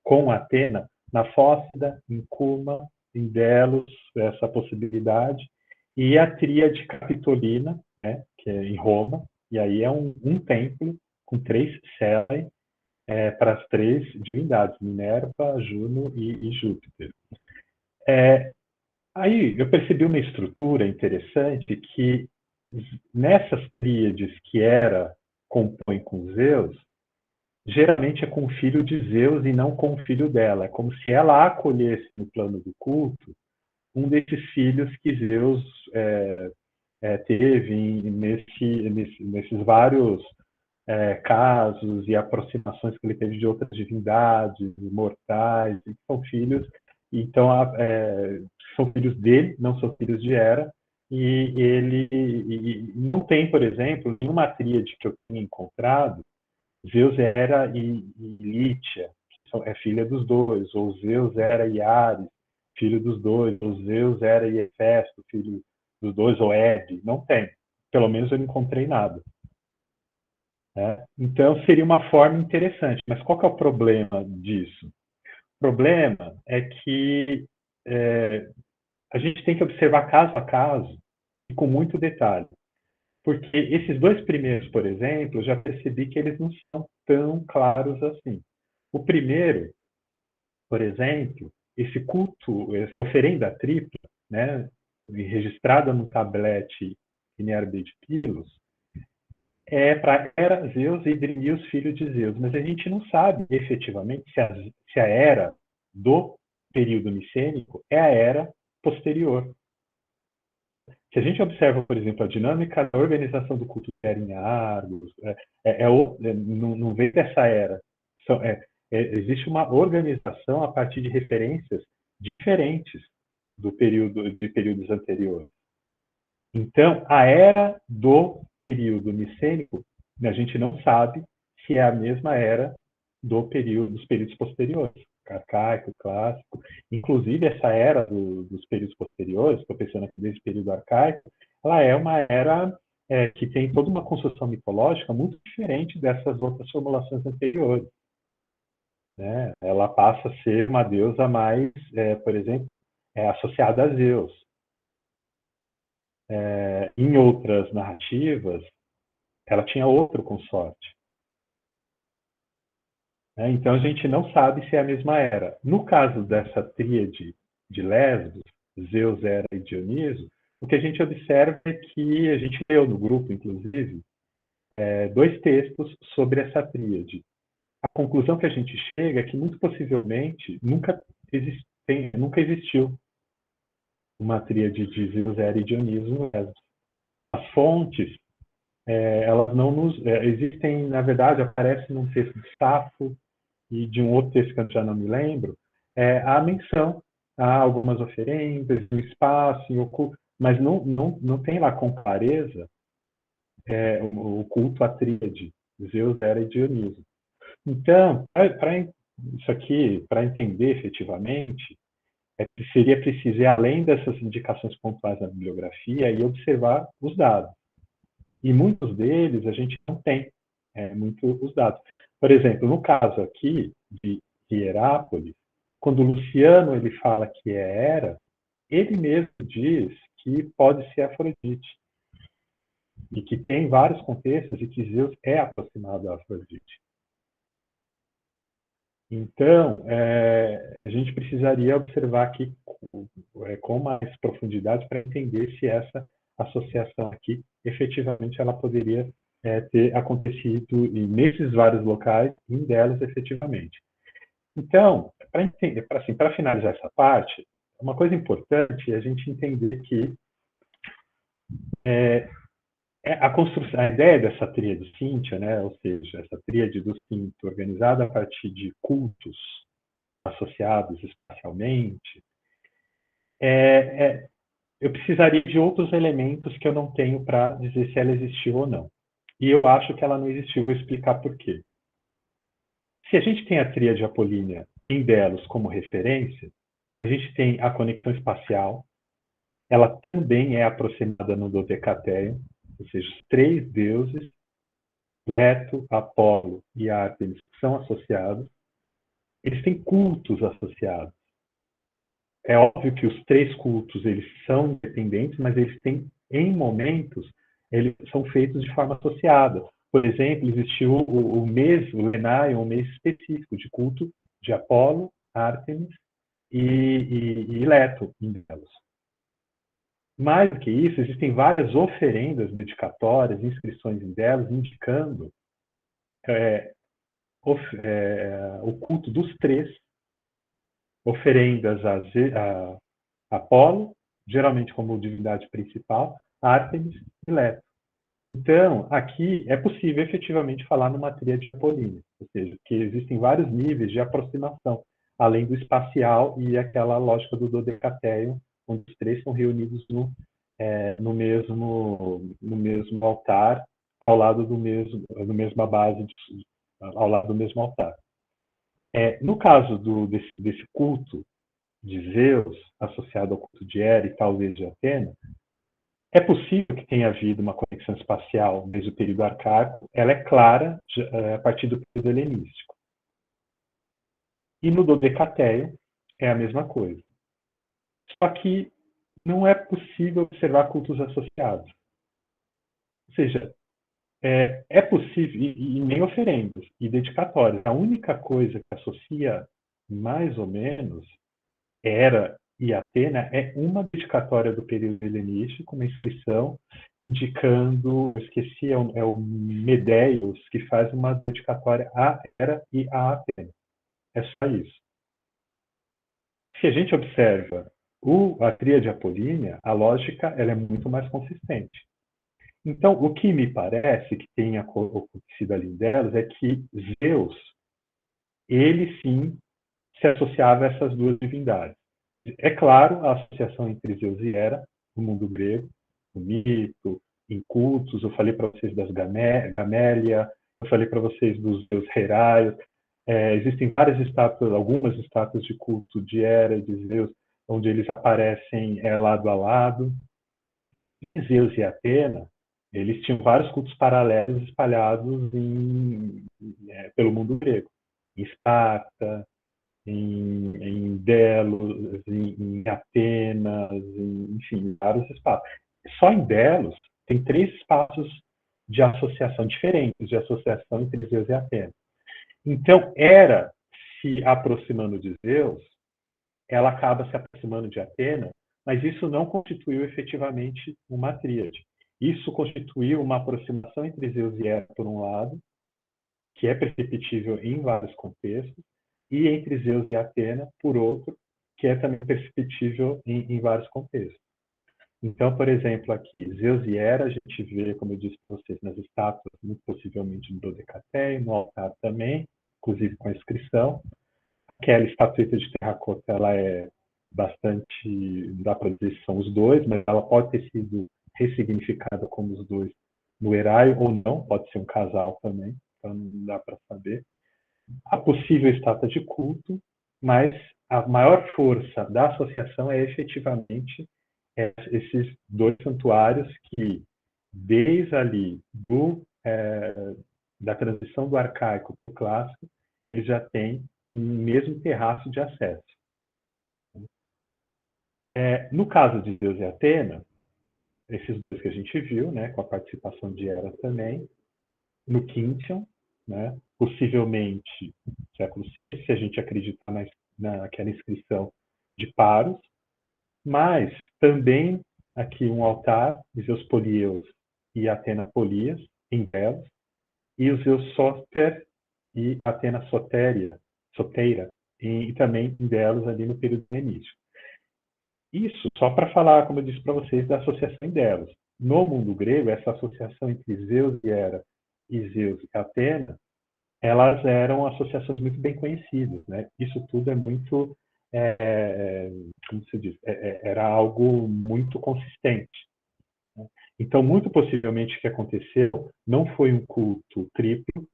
com Atena, na Fócida, em Cuma, em Delos, essa possibilidade, e a tríade capitolina, né, que é em Roma, e aí é um templo com 3 células para as 3 divindades, Minerva, Juno e Júpiter. Aí eu percebi uma estrutura interessante que nessas tríades que Hera compõe com Zeus, geralmente é com o filho de Zeus e não com o filho dela. É como se ela acolhesse no plano do culto um desses filhos que Zeus teve nesses vários casos e aproximações que ele teve de outras divindades mortais, que são filhos, então são filhos dele, não são filhos de Hera, e não tem, por exemplo, nenhuma tríade que eu tenha encontrado, Zeus, Hera e Lítia, é filha dos dois, ou Zeus, Hera e Ares, filho dos dois, ou Zeus, Hera e Hefesto, filho dos dois, ou Hebe. Não tem. Pelo menos eu não encontrei nada. Então, seria uma forma interessante. Mas qual que é o problema disso? O problema é que a gente tem que observar caso a caso e com muito detalhe. Porque esses dois primeiros, por exemplo, eu já percebi que eles não são tão claros assim. O primeiro, por exemplo, esse culto, essa oferenda tripla, né, registrada no tablete Inerbe de Pilos, é para Hera, Zeus e Hidrimius, filho de Zeus. Mas a gente não sabe efetivamente se a Hera do período micênico é a Hera posterior. Se a gente observa, por exemplo, a dinâmica da organização do culto de Hera em Argos, não vem dessa era. Existe uma organização a partir de referências diferentes de períodos anteriores. Então, a era do período micênico, a gente não sabe se é a mesma era dos períodos posteriores, arcaico, clássico. Inclusive, essa era dos períodos posteriores, estou pensando aqui desde o período arcaico, ela é uma era que tem toda uma construção mitológica muito diferente dessas outras formulações anteriores. Né? Ela passa a ser uma deusa mais, por exemplo, associada a Zeus. Em outras narrativas, ela tinha outro consorte. Então, a gente não sabe se é a mesma era. No caso dessa tríade de Lesbos, Zeus, Hera e Dioniso, o que a gente observa é que, a gente leu no grupo, inclusive, dois textos sobre essa tríade. A conclusão que a gente chega é que, muito possivelmente, nunca existiu uma tríade de Zeus, Hera e Dioniso no Lesbos. As fontes, elas não nos... existem, na verdade, aparece num texto de Safo e de um outro texto que eu já não me lembro, a menção a algumas oferendas, no espaço, em oculto, mas não tem lá com clareza o culto à tríade, Zeus, Hera e Dioniso. Então, isso aqui, para entender efetivamente, seria preciso ir além dessas indicações pontuais na bibliografia e observar os dados. E muitos deles a gente não tem os dados. Por exemplo, no caso aqui de Hierápolis, quando o Luciano ele fala que é Hera, ele mesmo diz que pode ser Afrodite. E que tem vários contextos e que Zeus é aproximado a Afrodite. Então, a gente precisaria observar aqui com mais profundidade para entender se essa associação aqui, efetivamente, ela poderia ter acontecido nesses vários locais, em delas, efetivamente. Então, para finalizar essa parte, uma coisa importante é a gente entender que a ideia dessa tríade Cíntia, né, ou seja, essa tríade do cinto organizada a partir de cultos associados espacialmente, eu precisaria de outros elementos que eu não tenho para dizer se ela existiu ou não. E eu acho que ela não existiu, vou explicar por quê. Se a gente tem a tríade apolínea em Delos como referência, a gente tem a conexão espacial, ela também é aproximada no Dodecateio, ou seja, os três deuses, Leto, Apolo e Ártemis, são associados. Eles têm cultos associados. É óbvio que os três cultos eles são independentes, mas eles têm, em momentos, eles são feitos de forma associada. Por exemplo, existiu o mês, o Lenaion, um mês específico de culto de Apolo, Ártemis e Leto em Delos. Mais do que isso, existem várias oferendas dedicatórias, inscrições em Delos, indicando o culto dos três, oferendas a Apolo, geralmente como divindade principal, Ártemis e Leto. Então, aqui é possível efetivamente falar numa tríade apolínea, ou seja, que existem vários níveis de aproximação, além do espacial e aquela lógica do dodecateio, onde os três são reunidos no no mesmo altar, ao lado do mesmo, na mesma base, ao lado do mesmo altar. No caso desse culto de Zeus, associado ao culto de Hera e talvez de Atena, é possível que tenha havido uma conexão espacial desde o período arcaico. Ela é clara a partir do período helenístico. E no Dodecateio é a mesma coisa. Só que não é possível observar cultos associados. Ou seja, é possível, e nem oferendas, e dedicatórias. A única coisa que associa, mais ou menos, Hera e Atena é uma dedicatória do período helenístico, uma inscrição indicando, eu esqueci, é o Medeios, que faz uma dedicatória a Hera e a Atena. É só isso. Se a gente observa a tríade apolínea, a lógica ela é muito mais consistente. Então, o que me parece que tenha acontecido ali delas é que Zeus, ele sim se associava a essas duas divindades. É claro, a associação entre Zeus e Hera, no mundo grego, no mito, em cultos, eu falei para vocês das Gamélia, eu falei para vocês dos Zeus Heraios, existem várias estátuas, algumas estátuas de culto de Hera e de Zeus, onde eles aparecem lado a lado. E Zeus e Atena, eles tinham vários cultos paralelos espalhados pelo mundo grego. Em Esparta, em Delos, em Atenas, enfim, em vários espaços. Só em Delos tem 3 espaços de associação diferentes, de associação entre Zeus e Atena. Então, Hera se aproximando de Zeus, ela acaba se aproximando de Atena, mas isso não constituiu efetivamente uma tríade. Isso constituiu uma aproximação entre Zeus e Hera, por um lado, que é perceptível em vários contextos, e entre Zeus e Atena, por outro, que é também perceptível em vários contextos. Então, por exemplo, aqui, Zeus e Hera, a gente vê, como eu disse para vocês, nas estátuas, muito possivelmente no Dodecateio, no altar também, inclusive com a inscrição. Aquela estatueta de terracota, ela é bastante, dá para dizer que são os dois, mas ela pode ter sido ressignificada como os dois no Heraio ou não, pode ser um casal também, então não dá para saber. A possível estátua de culto, mas a maior força da associação é efetivamente esses 2 santuários que, desde ali da transição do arcaico para o clássico, eles já têm um mesmo terraço de acesso. No caso de Zeus e Atena, esses 2 que a gente viu, né, com a participação de Hera também, no Quintium, né, possivelmente século VI, se a gente acreditar naquela inscrição de Paros, mas também aqui um altar de Zeus Polieus e Atena Polias, em Delos, e os Zeus Sóter e Atena Soteira, e também em Delos, ali no período helenístico. Isso só para falar, como eu disse para vocês, da associação em Delos. No mundo grego, essa associação entre Zeus e Hera e Zeus e Atena, elas eram associações muito bem conhecidas, né? Isso tudo é muito, como se diz, era algo muito consistente. Né? Então, muito possivelmente o que aconteceu não foi um culto triplo,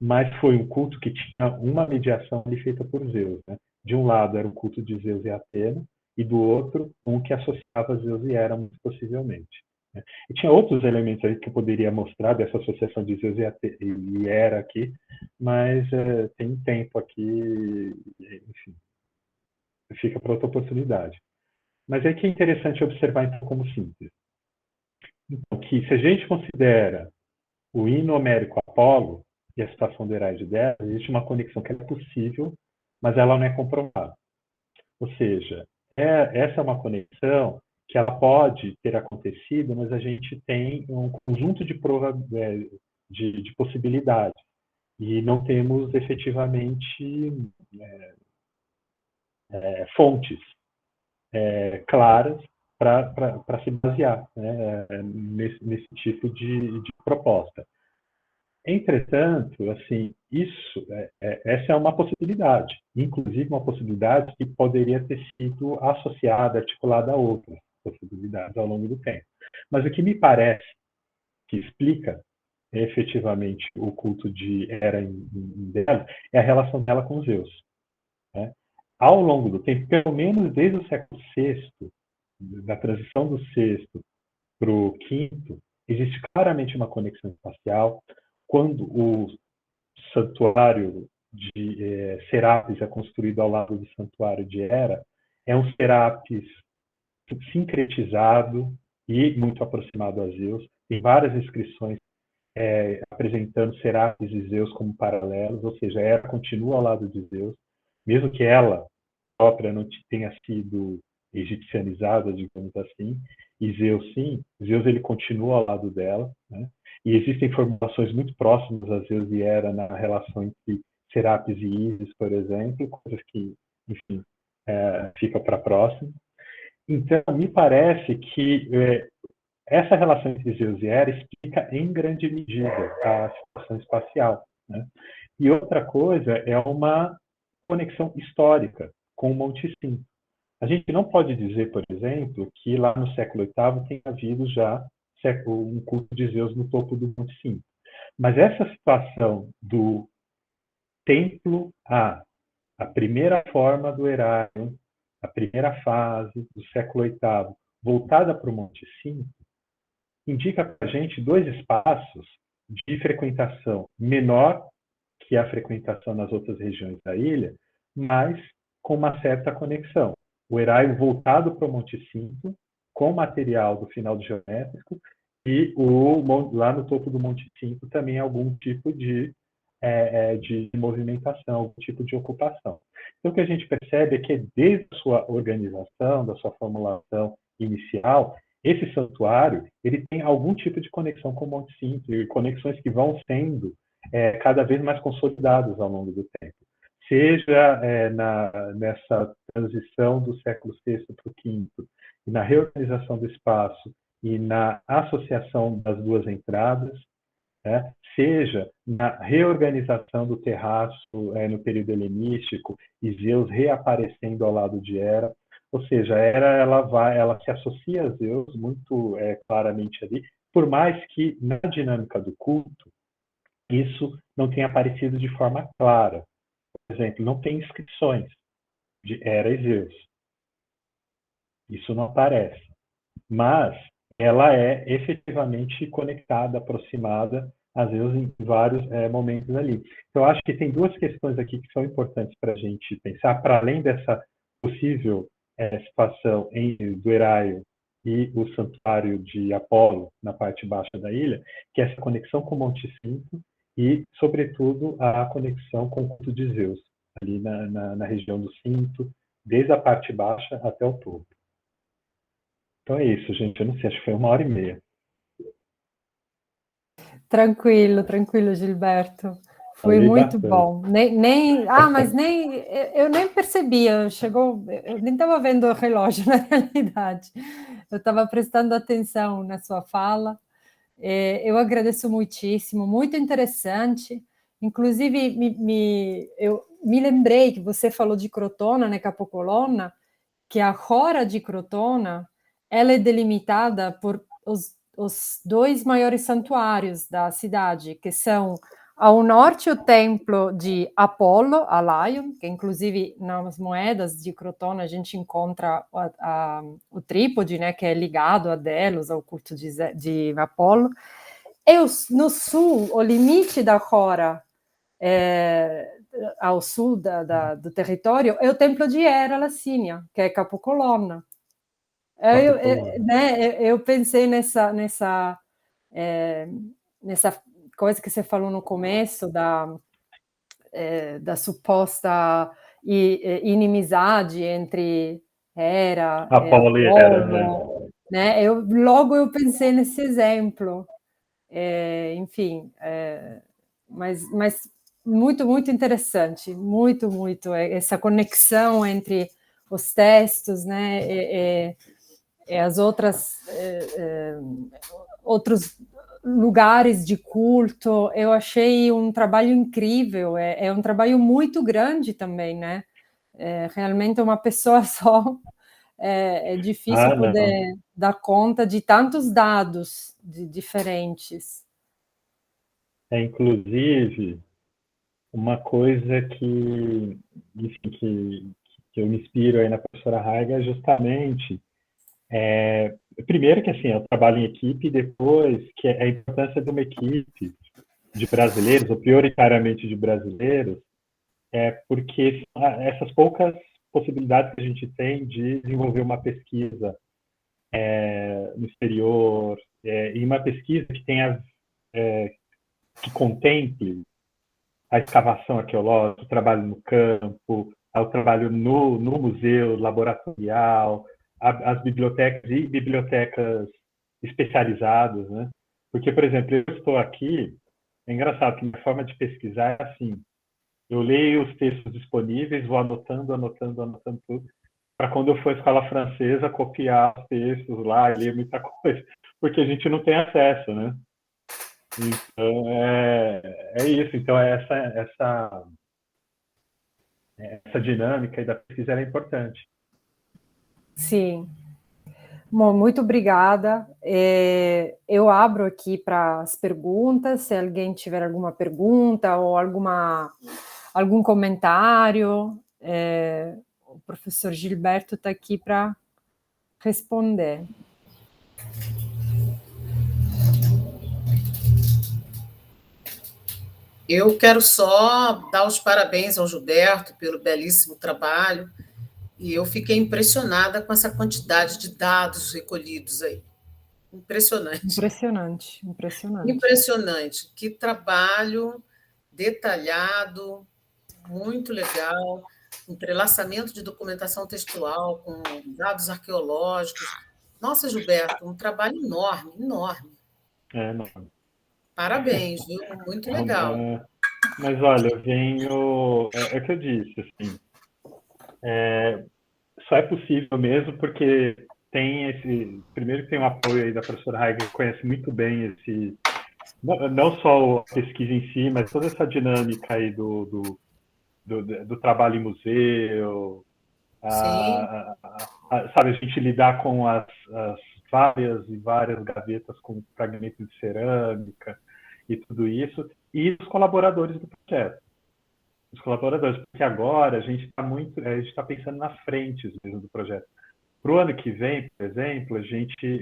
mas foi um culto que tinha uma mediação ali feita por Zeus. Né? De um lado era o culto de Zeus e Atena, e do outro, um que associava Zeus e Hera, muito possivelmente. Né? E tinha outros elementos aí que eu poderia mostrar dessa associação de Zeus e Hera aqui, mas tem tempo aqui, enfim, fica para outra oportunidade. Mas é que é interessante observar, então, como síntese. Então, que se a gente considera o hino homérico Apolo e a citação do Herai de Delos, existe uma conexão que é possível, mas ela não é comprovada. Ou seja, essa é uma conexão que ela pode ter acontecido, mas a gente tem um conjunto de possibilidades e não temos efetivamente fontes claras para se basear, né, nesse tipo de proposta. Entretanto, assim, essa é uma possibilidade, inclusive uma possibilidade que poderia ter sido associada, articulada a outras. possibilidades ao longo do tempo. Mas o que me parece que explica efetivamente o culto de Hera em Dédalo é a relação dela com Zeus. Né? Ao longo do tempo, pelo menos desde o século VI, da transição do sexto para o quinto, existe claramente uma conexão espacial. Quando o santuário de Serapis é construído ao lado do santuário de Hera, é um Serapis sincretizado e muito aproximado a Zeus. Tem várias inscrições apresentando Serapis e Zeus como paralelos, ou seja, Hera continua ao lado de Zeus, mesmo que ela própria não tenha sido egipcianizada, digamos assim, e Zeus sim, Zeus ele continua ao lado dela, né? E existem formulações muito próximas a Zeus e Hera na relação entre Serapis e Ísis, por exemplo, coisas que, enfim, fica para próximo. Então, me parece que essa relação entre Zeus e Hera explica, em grande medida, a situação espacial. Né? E outra coisa é uma conexão histórica com o Monte Sinto. A gente não pode dizer, por exemplo, que lá no século VIII tenha havido já um culto de Zeus no topo do Monte Sinto. Mas essa situação do templo a primeira forma do Heraion, a primeira fase do século VIII, voltada para o Monte Sinto, indica para a gente dois espaços de frequentação menor que a frequentação nas outras regiões da ilha, mas com uma certa conexão. O Heraion voltado para o Monte Sinto, com material do final do geométrico, e lá no topo do Monte Sinto também algum tipo de movimentação, algum tipo de ocupação. Então, o que a gente percebe é que desde a sua organização, da sua formulação inicial, esse santuário ele tem algum tipo de conexão com o Monte Sinto, e conexões que vão sendo cada vez mais consolidadas ao longo do tempo. Seja nessa transição do século VI para o V, e na reorganização do espaço e na associação das duas entradas, seja na reorganização do terraço no período helenístico e Zeus reaparecendo ao lado de Hera. Ou seja, Hera ela se associa a Zeus muito claramente ali, por mais que na dinâmica do culto isso não tenha aparecido de forma clara. Por exemplo, não tem inscrições de Hera e Zeus. Isso não aparece. Mas ela é efetivamente conectada, aproximada a Zeus em vários momentos ali. Então, eu acho que tem duas questões aqui que são importantes para a gente pensar, para além dessa possível situação do Heraion e o santuário de Apolo na parte baixa da ilha, que é essa conexão com o Monte Sinto e, sobretudo, a conexão com o culto de Zeus, ali na região do Sinto, desde a parte baixa até o topo. Então é isso, gente. Eu não sei, acho que foi 1h30. Tranquilo, tranquilo, Gilberto. Foi Falei muito bastante. bom. Mas eu nem percebia, eu nem estava vendo o relógio, na realidade. Eu estava prestando atenção na sua fala. Eu agradeço muitíssimo, muito interessante. Inclusive, eu me lembrei que você falou de Crotona, né, Capocolonna, que a Hora de Crotona ela é delimitada por os dois maiores santuários da cidade, que são ao norte o templo de Apolo, Alaion, que inclusive nas moedas de Crotona a gente encontra o trípode, né, que é ligado a Delos, ao culto de Apolo. E no sul, o limite da Hora, ao sul do território, é o templo de Hera Lacínia, que é Capocolonna. Eu pensei nessa coisa que você falou no começo da suposta inimizade entre Hera e Apolo e Hera, né? Logo eu pensei nesse exemplo. Enfim, mas muito, muito interessante, muito, muito essa conexão entre os textos, né? E as outros lugares de culto. Eu achei um trabalho incrível, é um trabalho muito grande também, né? Realmente uma pessoa só É difícil poder dar conta de tantos dados diferentes. Inclusive, uma coisa que, enfim, que eu me inspiro aí na professora Raiga é justamente, primeiro que assim, eu trabalho em equipe, e depois que é a importância de uma equipe de brasileiros, ou prioritariamente de brasileiros, porque essas poucas possibilidades que a gente tem de desenvolver uma pesquisa no exterior, e uma pesquisa que tenha, que contemple a escavação arqueológica, o trabalho no campo, o trabalho no museu, laboratorial, as bibliotecas e bibliotecas especializadas, né? Porque, por exemplo, eu estou aqui, é engraçado que minha forma de pesquisar é assim, eu leio os textos disponíveis, vou anotando tudo, para quando eu for à escola francesa, copiar os textos lá, ler muita coisa, porque a gente não tem acesso, né? Então, é isso. Então, essa dinâmica aí da pesquisa é importante. Sim. Bom, muito obrigada. Eu abro aqui para as perguntas, se alguém tiver alguma pergunta ou algum comentário. O professor Gilberto está aqui para responder. Eu quero só dar os parabéns ao Gilberto pelo belíssimo trabalho, e eu fiquei impressionada com essa quantidade de dados recolhidos aí. Impressionante. Impressionante. Que trabalho detalhado, muito legal, entrelaçamento de documentação textual com dados arqueológicos. Nossa, Gilberto, um trabalho enorme, enorme. Enorme. Parabéns, viu? Muito legal. Mas, olha, eu venho... É o que eu disse, assim, só é possível mesmo porque tem esse... Primeiro que tem o apoio aí da professora Heiger, que conhece muito bem esse... Não só a pesquisa em si, mas toda essa dinâmica aí do trabalho em museu, sabe, a gente lidar com as várias e várias gavetas com fragmentos de cerâmica e tudo isso, e os colaboradores do projeto. Os colaboradores, porque agora a gente está pensando nas frentes mesmo do projeto. Para o ano que vem, por exemplo,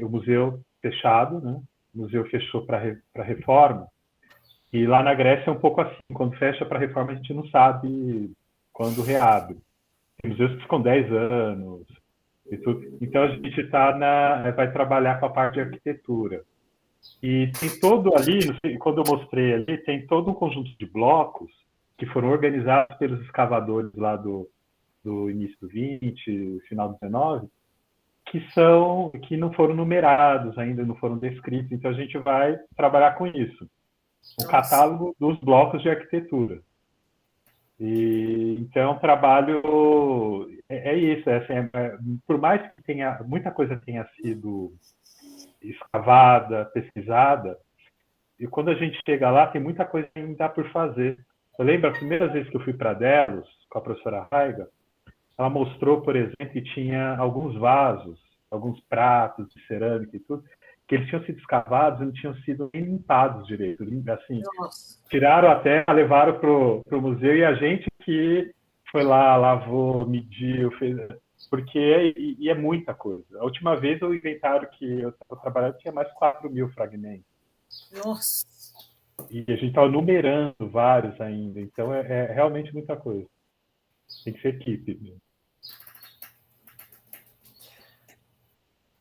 o museu fechado, né? O museu fechou para reforma, e lá na Grécia é um pouco assim, quando fecha para reforma a gente não sabe quando reabre. Tem museus que ficam 10 anos e tudo. Então a gente vai trabalhar com a parte de arquitetura. E tem todo ali, quando eu mostrei ali, tem todo um conjunto de blocos que foram organizados pelos escavadores lá do início do 20, final do 19, que não foram numerados ainda, não foram descritos. Então a gente vai trabalhar com isso. O catálogo dos blocos de arquitetura. E então o trabalho isso, por mais que muita coisa tenha sido escavada, pesquisada, e quando a gente chega lá tem muita coisa que ainda dá por fazer. Eu lembro a primeira vez que eu fui para Delos com a professora Raiga, ela mostrou, por exemplo, que tinha alguns vasos, alguns pratos de cerâmica e tudo, que eles tinham sido escavados e não tinham sido nem limpados direito. Assim, tiraram a terra, levaram para o museu, e a gente que foi lá, lavou, mediu, fez... Porque é muita coisa. A última vez o inventário que eu estava trabalhando tinha mais de 4.000 fragmentos. Nossa! E a gente estava numerando vários ainda. Então é realmente muita coisa. Tem que ser equipe mesmo.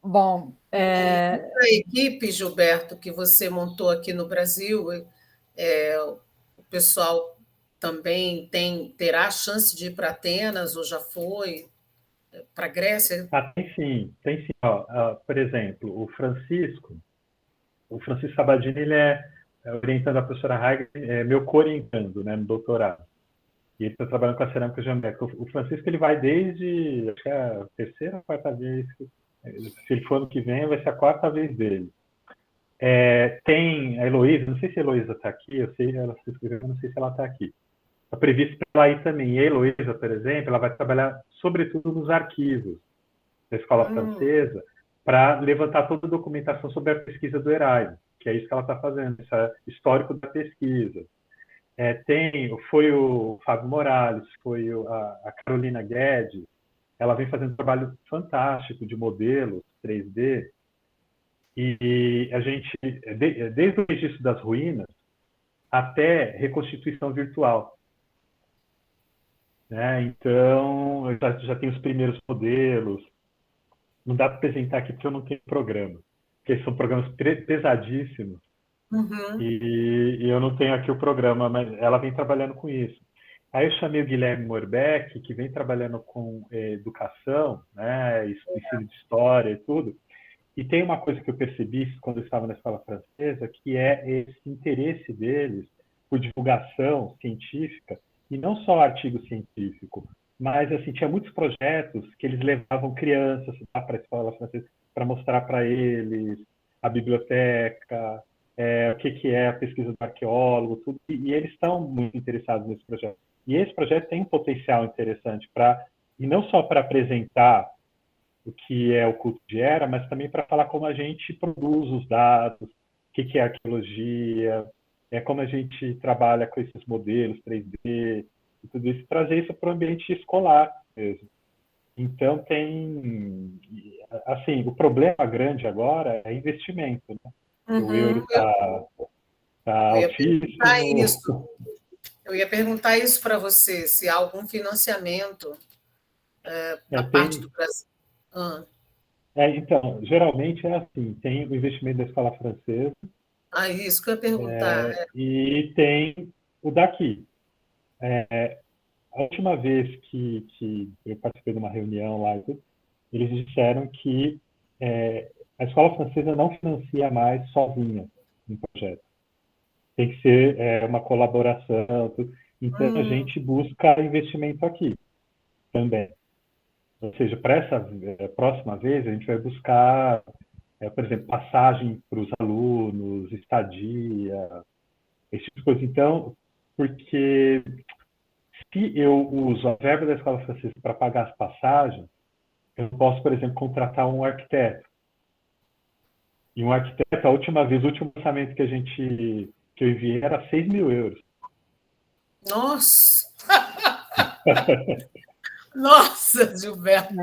Bom, a equipe, Gilberto, que você montou aqui no Brasil, o pessoal também terá a chance de ir para Atenas, ou já foi para a Grécia? Tem sim. Por exemplo, o Francisco Sabadini, ele orientando a professora Heiger, meu co-orientando, né, no doutorado. E ele está trabalhando com a cerâmica geométrica. O Francisco, ele vai desde, acho que é a terceira ou quarta vez, se ele for ano que vem, vai ser a quarta vez dele. Tem a Heloísa, não sei se a Heloísa está aqui, eu sei, ela se inscreveu, não sei se ela está aqui. Está previsto para ela ir também. E a Heloísa, por exemplo, ela vai trabalhar sobretudo nos arquivos. da escola francesa para levantar toda a documentação sobre a pesquisa do Erasmo, que é isso que ela está fazendo, esse histórico da pesquisa. Foi o Fábio Morales, foi a Carolina Guedes, ela vem fazendo um trabalho fantástico de modelos 3D, e a gente, desde o registro das ruínas até reconstituição virtual. Né? Então, eu já tenho os primeiros modelos. Não dá para apresentar aqui porque eu não tenho programa, porque são programas pesadíssimos. E eu não tenho aqui o programa, mas ela vem trabalhando com isso. Aí eu chamei o Guilherme Morbeck, que vem trabalhando com educação, né, ensino de história e tudo. E tem uma coisa que eu percebi quando eu estava na escola francesa, que é esse interesse deles por divulgação científica, e não só artigo científico, mas assim, tinha muitos projetos que eles levavam crianças para a escola francesa para mostrar para eles a biblioteca, o que é a pesquisa do arqueólogo, tudo, e eles estão muito interessados nesse projeto. E esse projeto tem um potencial interessante e não só para apresentar o que é o culto de Hera, mas também para falar como a gente produz os dados, o que é arqueologia, como a gente trabalha com esses modelos 3D e tudo isso, trazer isso para o ambiente escolar mesmo. Então assim, o problema grande agora é investimento, né? O euro está altíssimo. Eu ia perguntar isso para você, se há algum financiamento da parte do Brasil. Então, geralmente é assim, tem o investimento da escola francesa. Isso que eu ia perguntar. E tem o daqui. A última vez que eu participei de uma reunião lá, eles disseram que a escola francesa não financia mais sozinha um projeto. Tem que ser uma colaboração. Então, a gente busca investimento aqui também. Ou seja, para essa próxima vez, a gente vai buscar, por exemplo, passagem para os alunos, estadia, esse tipo de coisa. Então, porque se eu uso a verba da escola francesa para pagar as passagens, eu posso, por exemplo, contratar um arquiteto. E um arquiteto, a última vez, o último orçamento que eu enviei era 6 mil euros. Nossa! Nossa, Gilberto!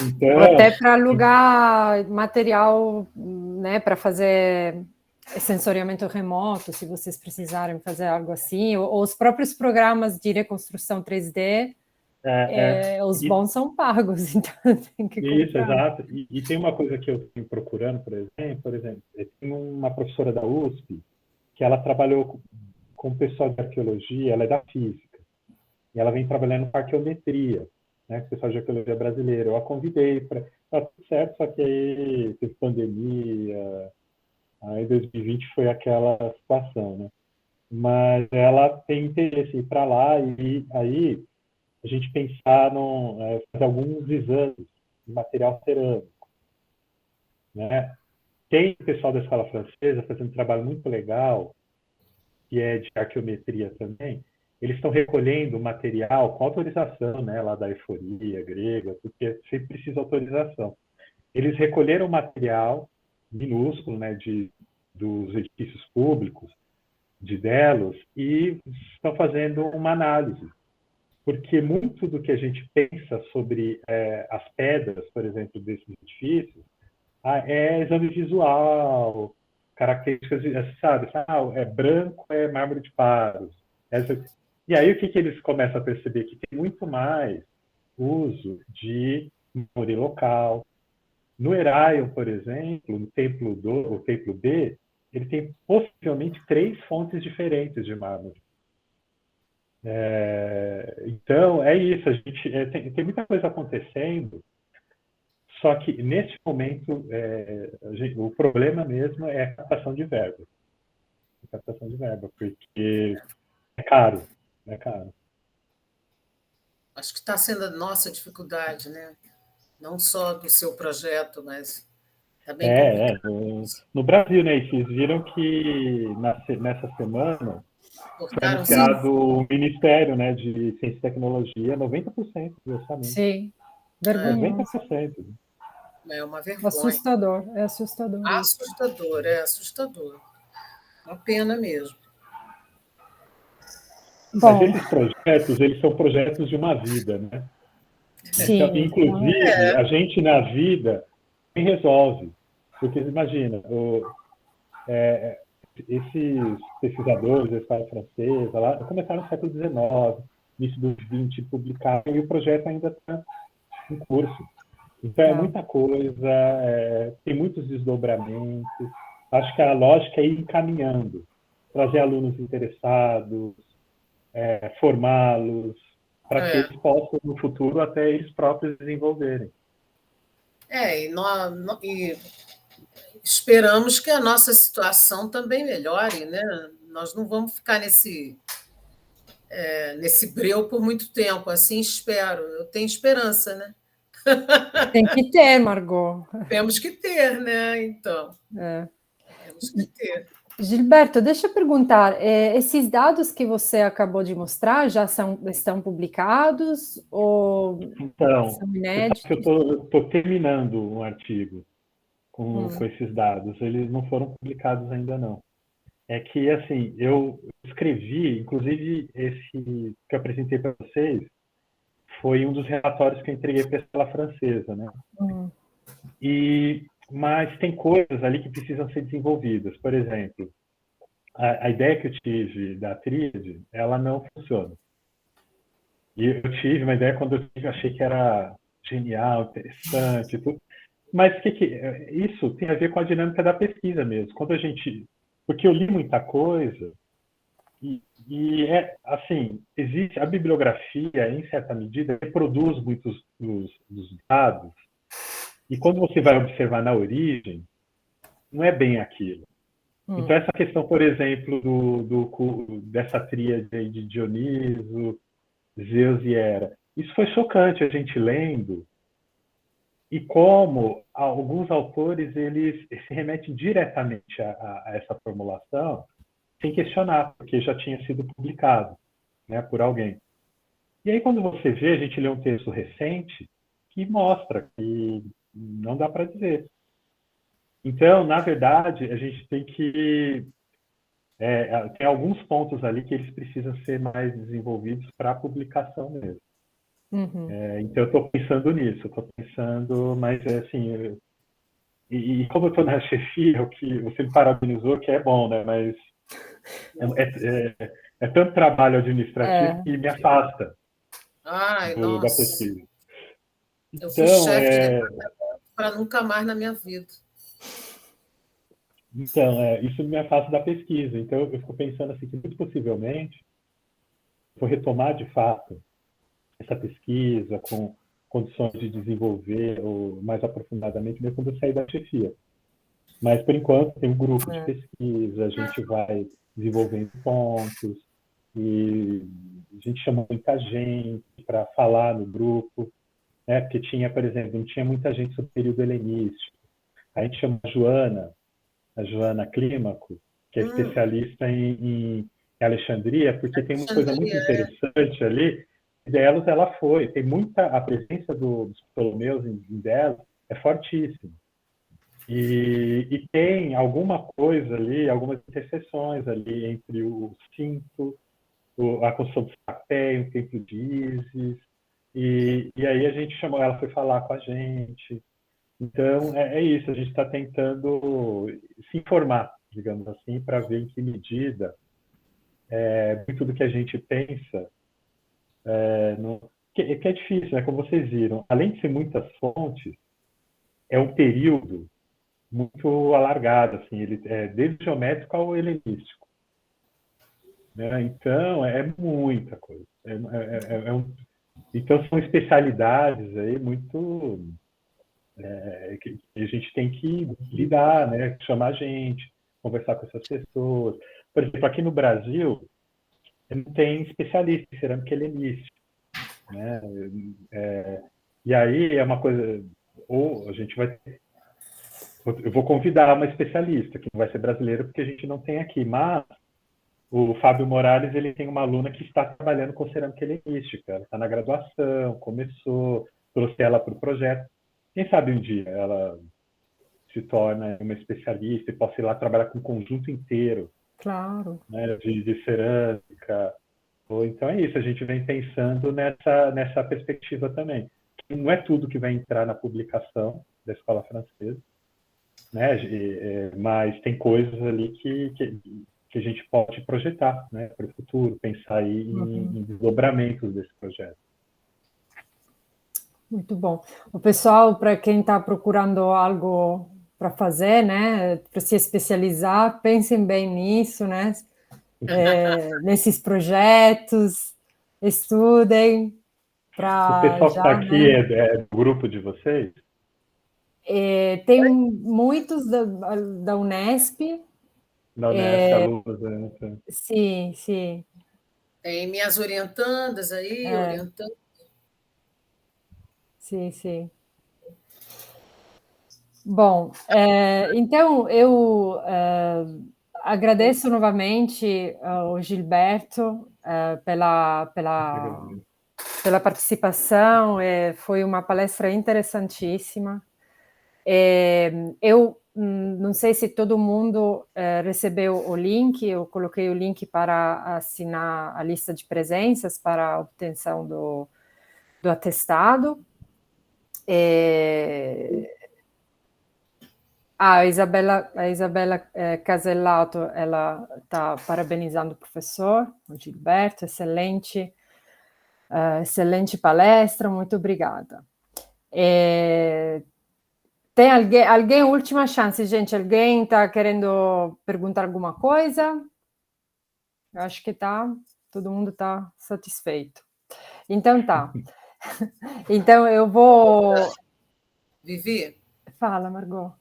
Então, até para alugar material, né, para fazer sensoriamento remoto, se vocês precisarem fazer algo assim, ou os próprios programas de reconstrução 3D, os bons são pagos, então tem que comprar. Isso, exato. E tem uma coisa que eu estou procurando, por exemplo, tem uma professora da USP que ela trabalhou com o pessoal de arqueologia, ela é da física, e ela vem trabalhando com arqueometria, né, com o pessoal de arqueologia brasileira. Eu a convidei para... Tá tudo certo, só que aí teve pandemia, aí 2020 foi aquela situação, né? Mas ela tem interesse em ir para lá e aí a gente pensar fazer alguns exames de material cerâmico, né? Tem o pessoal da escola francesa fazendo um trabalho muito legal, que é de arqueometria também. Eles estão recolhendo material com autorização, né, lá da euforia grega, porque sempre precisa autorização. Eles recolheram material minúsculo, né, dos edifícios públicos, de Delos, e estão fazendo uma análise. Porque muito do que a gente pensa sobre as pedras, por exemplo, desses edifícios, é exame visual, características, sabe? Branco é mármore de Paros. E aí o que eles começam a perceber? Que tem muito mais uso de memória local. No Heraion, por exemplo, no templo o templo B, ele tem possivelmente 3 fontes diferentes de mármore. Então, é isso. A gente tem muita coisa acontecendo, só que, nesse momento, o problema mesmo é a captação de verba. Porque é caro. Acho que está sendo a nossa dificuldade, né? Não só do seu projeto, mas também no Brasil, né? E vocês viram que nessa semana foi anunciado o Ministério, né, de Ciência e Tecnologia, 90% do orçamento. Sim. Vergonhoso. 90%. É uma vergonha. Assustador, é assustador. Assustador, é assustador. Uma pena mesmo. Mas esses projetos, eles são projetos de uma vida, né? Sim. Então, inclusive, a gente na vida resolve. Porque, imagina, esses pesquisadores da escola francesa lá, começaram no século XIX, início dos 20, publicaram, e o projeto ainda está em curso. Então, é muita coisa, tem muitos desdobramentos. Acho que a lógica é ir encaminhando, trazer alunos interessados, formá-los, para que eles possam, no futuro, até eles próprios desenvolverem. E esperamos que a nossa situação também melhore, né? Nós não vamos ficar nesse breu por muito tempo, assim espero. Eu tenho esperança, né? Tem que ter, Margot. Temos que ter, né? Então. Temos que ter. Gilberto, deixa eu perguntar, esses dados que você acabou de mostrar já estão publicados ou são inéditos? Eu estou terminando um artigo com esses dados, eles não foram publicados ainda não. É que, assim, eu escrevi, inclusive esse que eu apresentei para vocês, foi um dos relatórios que eu entreguei para a escola francesa, né? Mas tem coisas ali que precisam ser desenvolvidas. Por exemplo, a ideia que eu tive da tríade, ela não funciona. E eu tive uma ideia quando eu achei que era genial, interessante, tudo. Mas isso tem a ver com a dinâmica da pesquisa mesmo. Porque eu li muita coisa assim, existe a bibliografia, em certa medida, reproduz muitos dos dados. E quando você vai observar na origem, não é bem aquilo. Então, essa questão, por exemplo, dessa tríade de Dioniso, Zeus e Hera, isso foi chocante a gente lendo, e como alguns autores eles se remetem diretamente a essa formulação, sem questionar, porque já tinha sido publicado, né, por alguém. E aí, quando você vê, a gente lê um texto recente que mostra que não dá para dizer. Então, na verdade, a gente tem que... tem alguns pontos ali que eles precisam ser mais desenvolvidos para a publicação mesmo. Então, eu estou pensando nisso, mas assim... E como eu estou na chefia, o que você me parabenizou, que é bom, né? Mas é tanto trabalho administrativo que me afasta da pesquisa. Eu fui chefe de departamento para nunca mais na minha vida. Então, isso me afasta da pesquisa. Então, eu fico pensando assim, que muito possivelmente vou retomar de fato essa pesquisa com condições de desenvolver ou mais aprofundadamente mesmo quando eu sair da chefia. Mas, por enquanto, tem um grupo de pesquisa, a gente vai desenvolvendo pontos, e a gente chamou muita gente para falar no grupo, né? Porque tinha, por exemplo, não tinha muita gente sobre o período helenístico. A gente chamou a Joana Clímaco, que é especialista em Alexandria, porque tem uma coisa muito interessante ali. Delos, ela tem a presença dos Ptolomeus em Delos é fortíssima. E tem alguma coisa ali, algumas interseções ali entre o Cinto, a construção do Sapé, o templo de Ísis, e aí a gente chamou, ela foi falar com a gente. Então, é isso, a gente está tentando se informar, digamos assim, para ver em que medida muito do que a gente pensa que é difícil, né? Como vocês viram, além de ser muitas fontes, é um período muito alargado, assim, ele é desde o geométrico ao helenístico, né? Então é muita coisa. Então são especialidades aí muito que a gente tem que lidar, né? Chamar gente, conversar com essas pessoas. Por exemplo, aqui no Brasil não tem especialista em cerâmica helenística, né? E aí é uma coisa, ou a gente eu vou convidar uma especialista, que não vai ser brasileira, porque a gente não tem aqui, mas o Fábio Morales, ele tem uma aluna que está trabalhando com cerâmica helenística, ela está na graduação, começou, trouxe ela para o projeto. Quem sabe um dia ela se torna uma especialista e possa ir lá trabalhar com o conjunto inteiro, Claro. né, de cerâmica. Ou então é isso, a gente vem pensando nessa perspectiva também. Não é tudo que vai entrar na publicação da Escola Francesa, né? Mas tem coisas ali que a gente pode projetar, né, para o futuro, pensar aí em desdobramentos desse projeto. Muito bom. O pessoal, para quem está procurando algo para fazer, né, para se especializar, pensem bem nisso, né, nesses projetos, estudem para O pessoal que já, está aqui né? é do grupo de vocês? Tem muitos da Unesp. Da Unesp, alunos, né? Sim, sim. Tem minhas orientandas aí, orientando. Sim, sim. Bom, então eu agradeço novamente ao Gilberto pela participação, foi uma palestra interessantíssima. Eu não sei se todo mundo recebeu o link, eu coloquei o link para assinar a lista de presenças para a obtenção do atestado. A Isabela Casellato, ela está parabenizando o professor, o Gilberto, excelente palestra, muito obrigada. Tem alguém, última chance, gente, alguém está querendo perguntar alguma coisa? Eu acho que todo mundo está satisfeito. Então tá. Então eu vou... Vivi? Fala, Margot.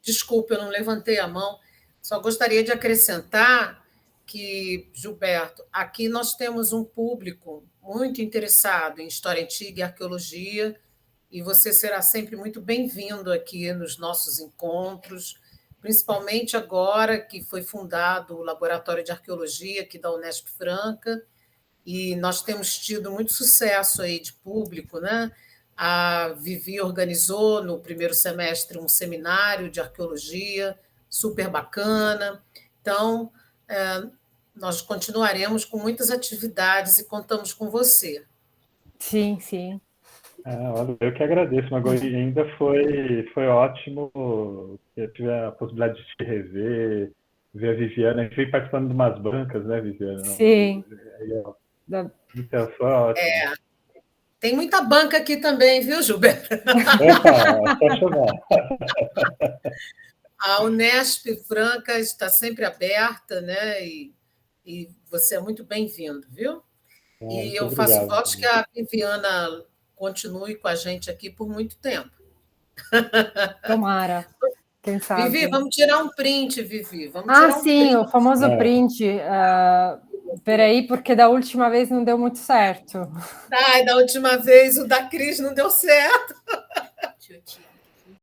Desculpa, eu não levantei a mão. Só gostaria de acrescentar que, Gilberto, aqui nós temos um público muito interessado em história antiga e arqueologia, e você será sempre muito bem-vindo aqui nos nossos encontros, principalmente agora que foi fundado o Laboratório de Arqueologia aqui da Unesp Franca, e nós temos tido muito sucesso aí de público, né? A Vivi organizou no primeiro semestre um seminário de arqueologia super bacana. Então, nós continuaremos com muitas atividades e contamos com você. Sim, sim. Olha, eu que agradeço, Margot, e ainda foi ótimo que eu tive a possibilidade de te rever, ver a Viviana. A gente veio participando de umas bancas, né, Viviana? Sim. Então, foi ótimo. Tem muita banca aqui também, viu, Gilberto? Opa, só chamar. A Unesp Franca está sempre aberta, né? E você é muito bem-vindo, viu? E eu faço Obrigado. votos que a Viviana continue com a gente aqui por muito tempo. Tomara, quem sabe. Vivi, vamos tirar um print, Vivi. Vamos tirar um sim, print. o famoso print. Peraí, porque da última vez não deu muito certo. Ai, da última vez o da Cris não deu certo.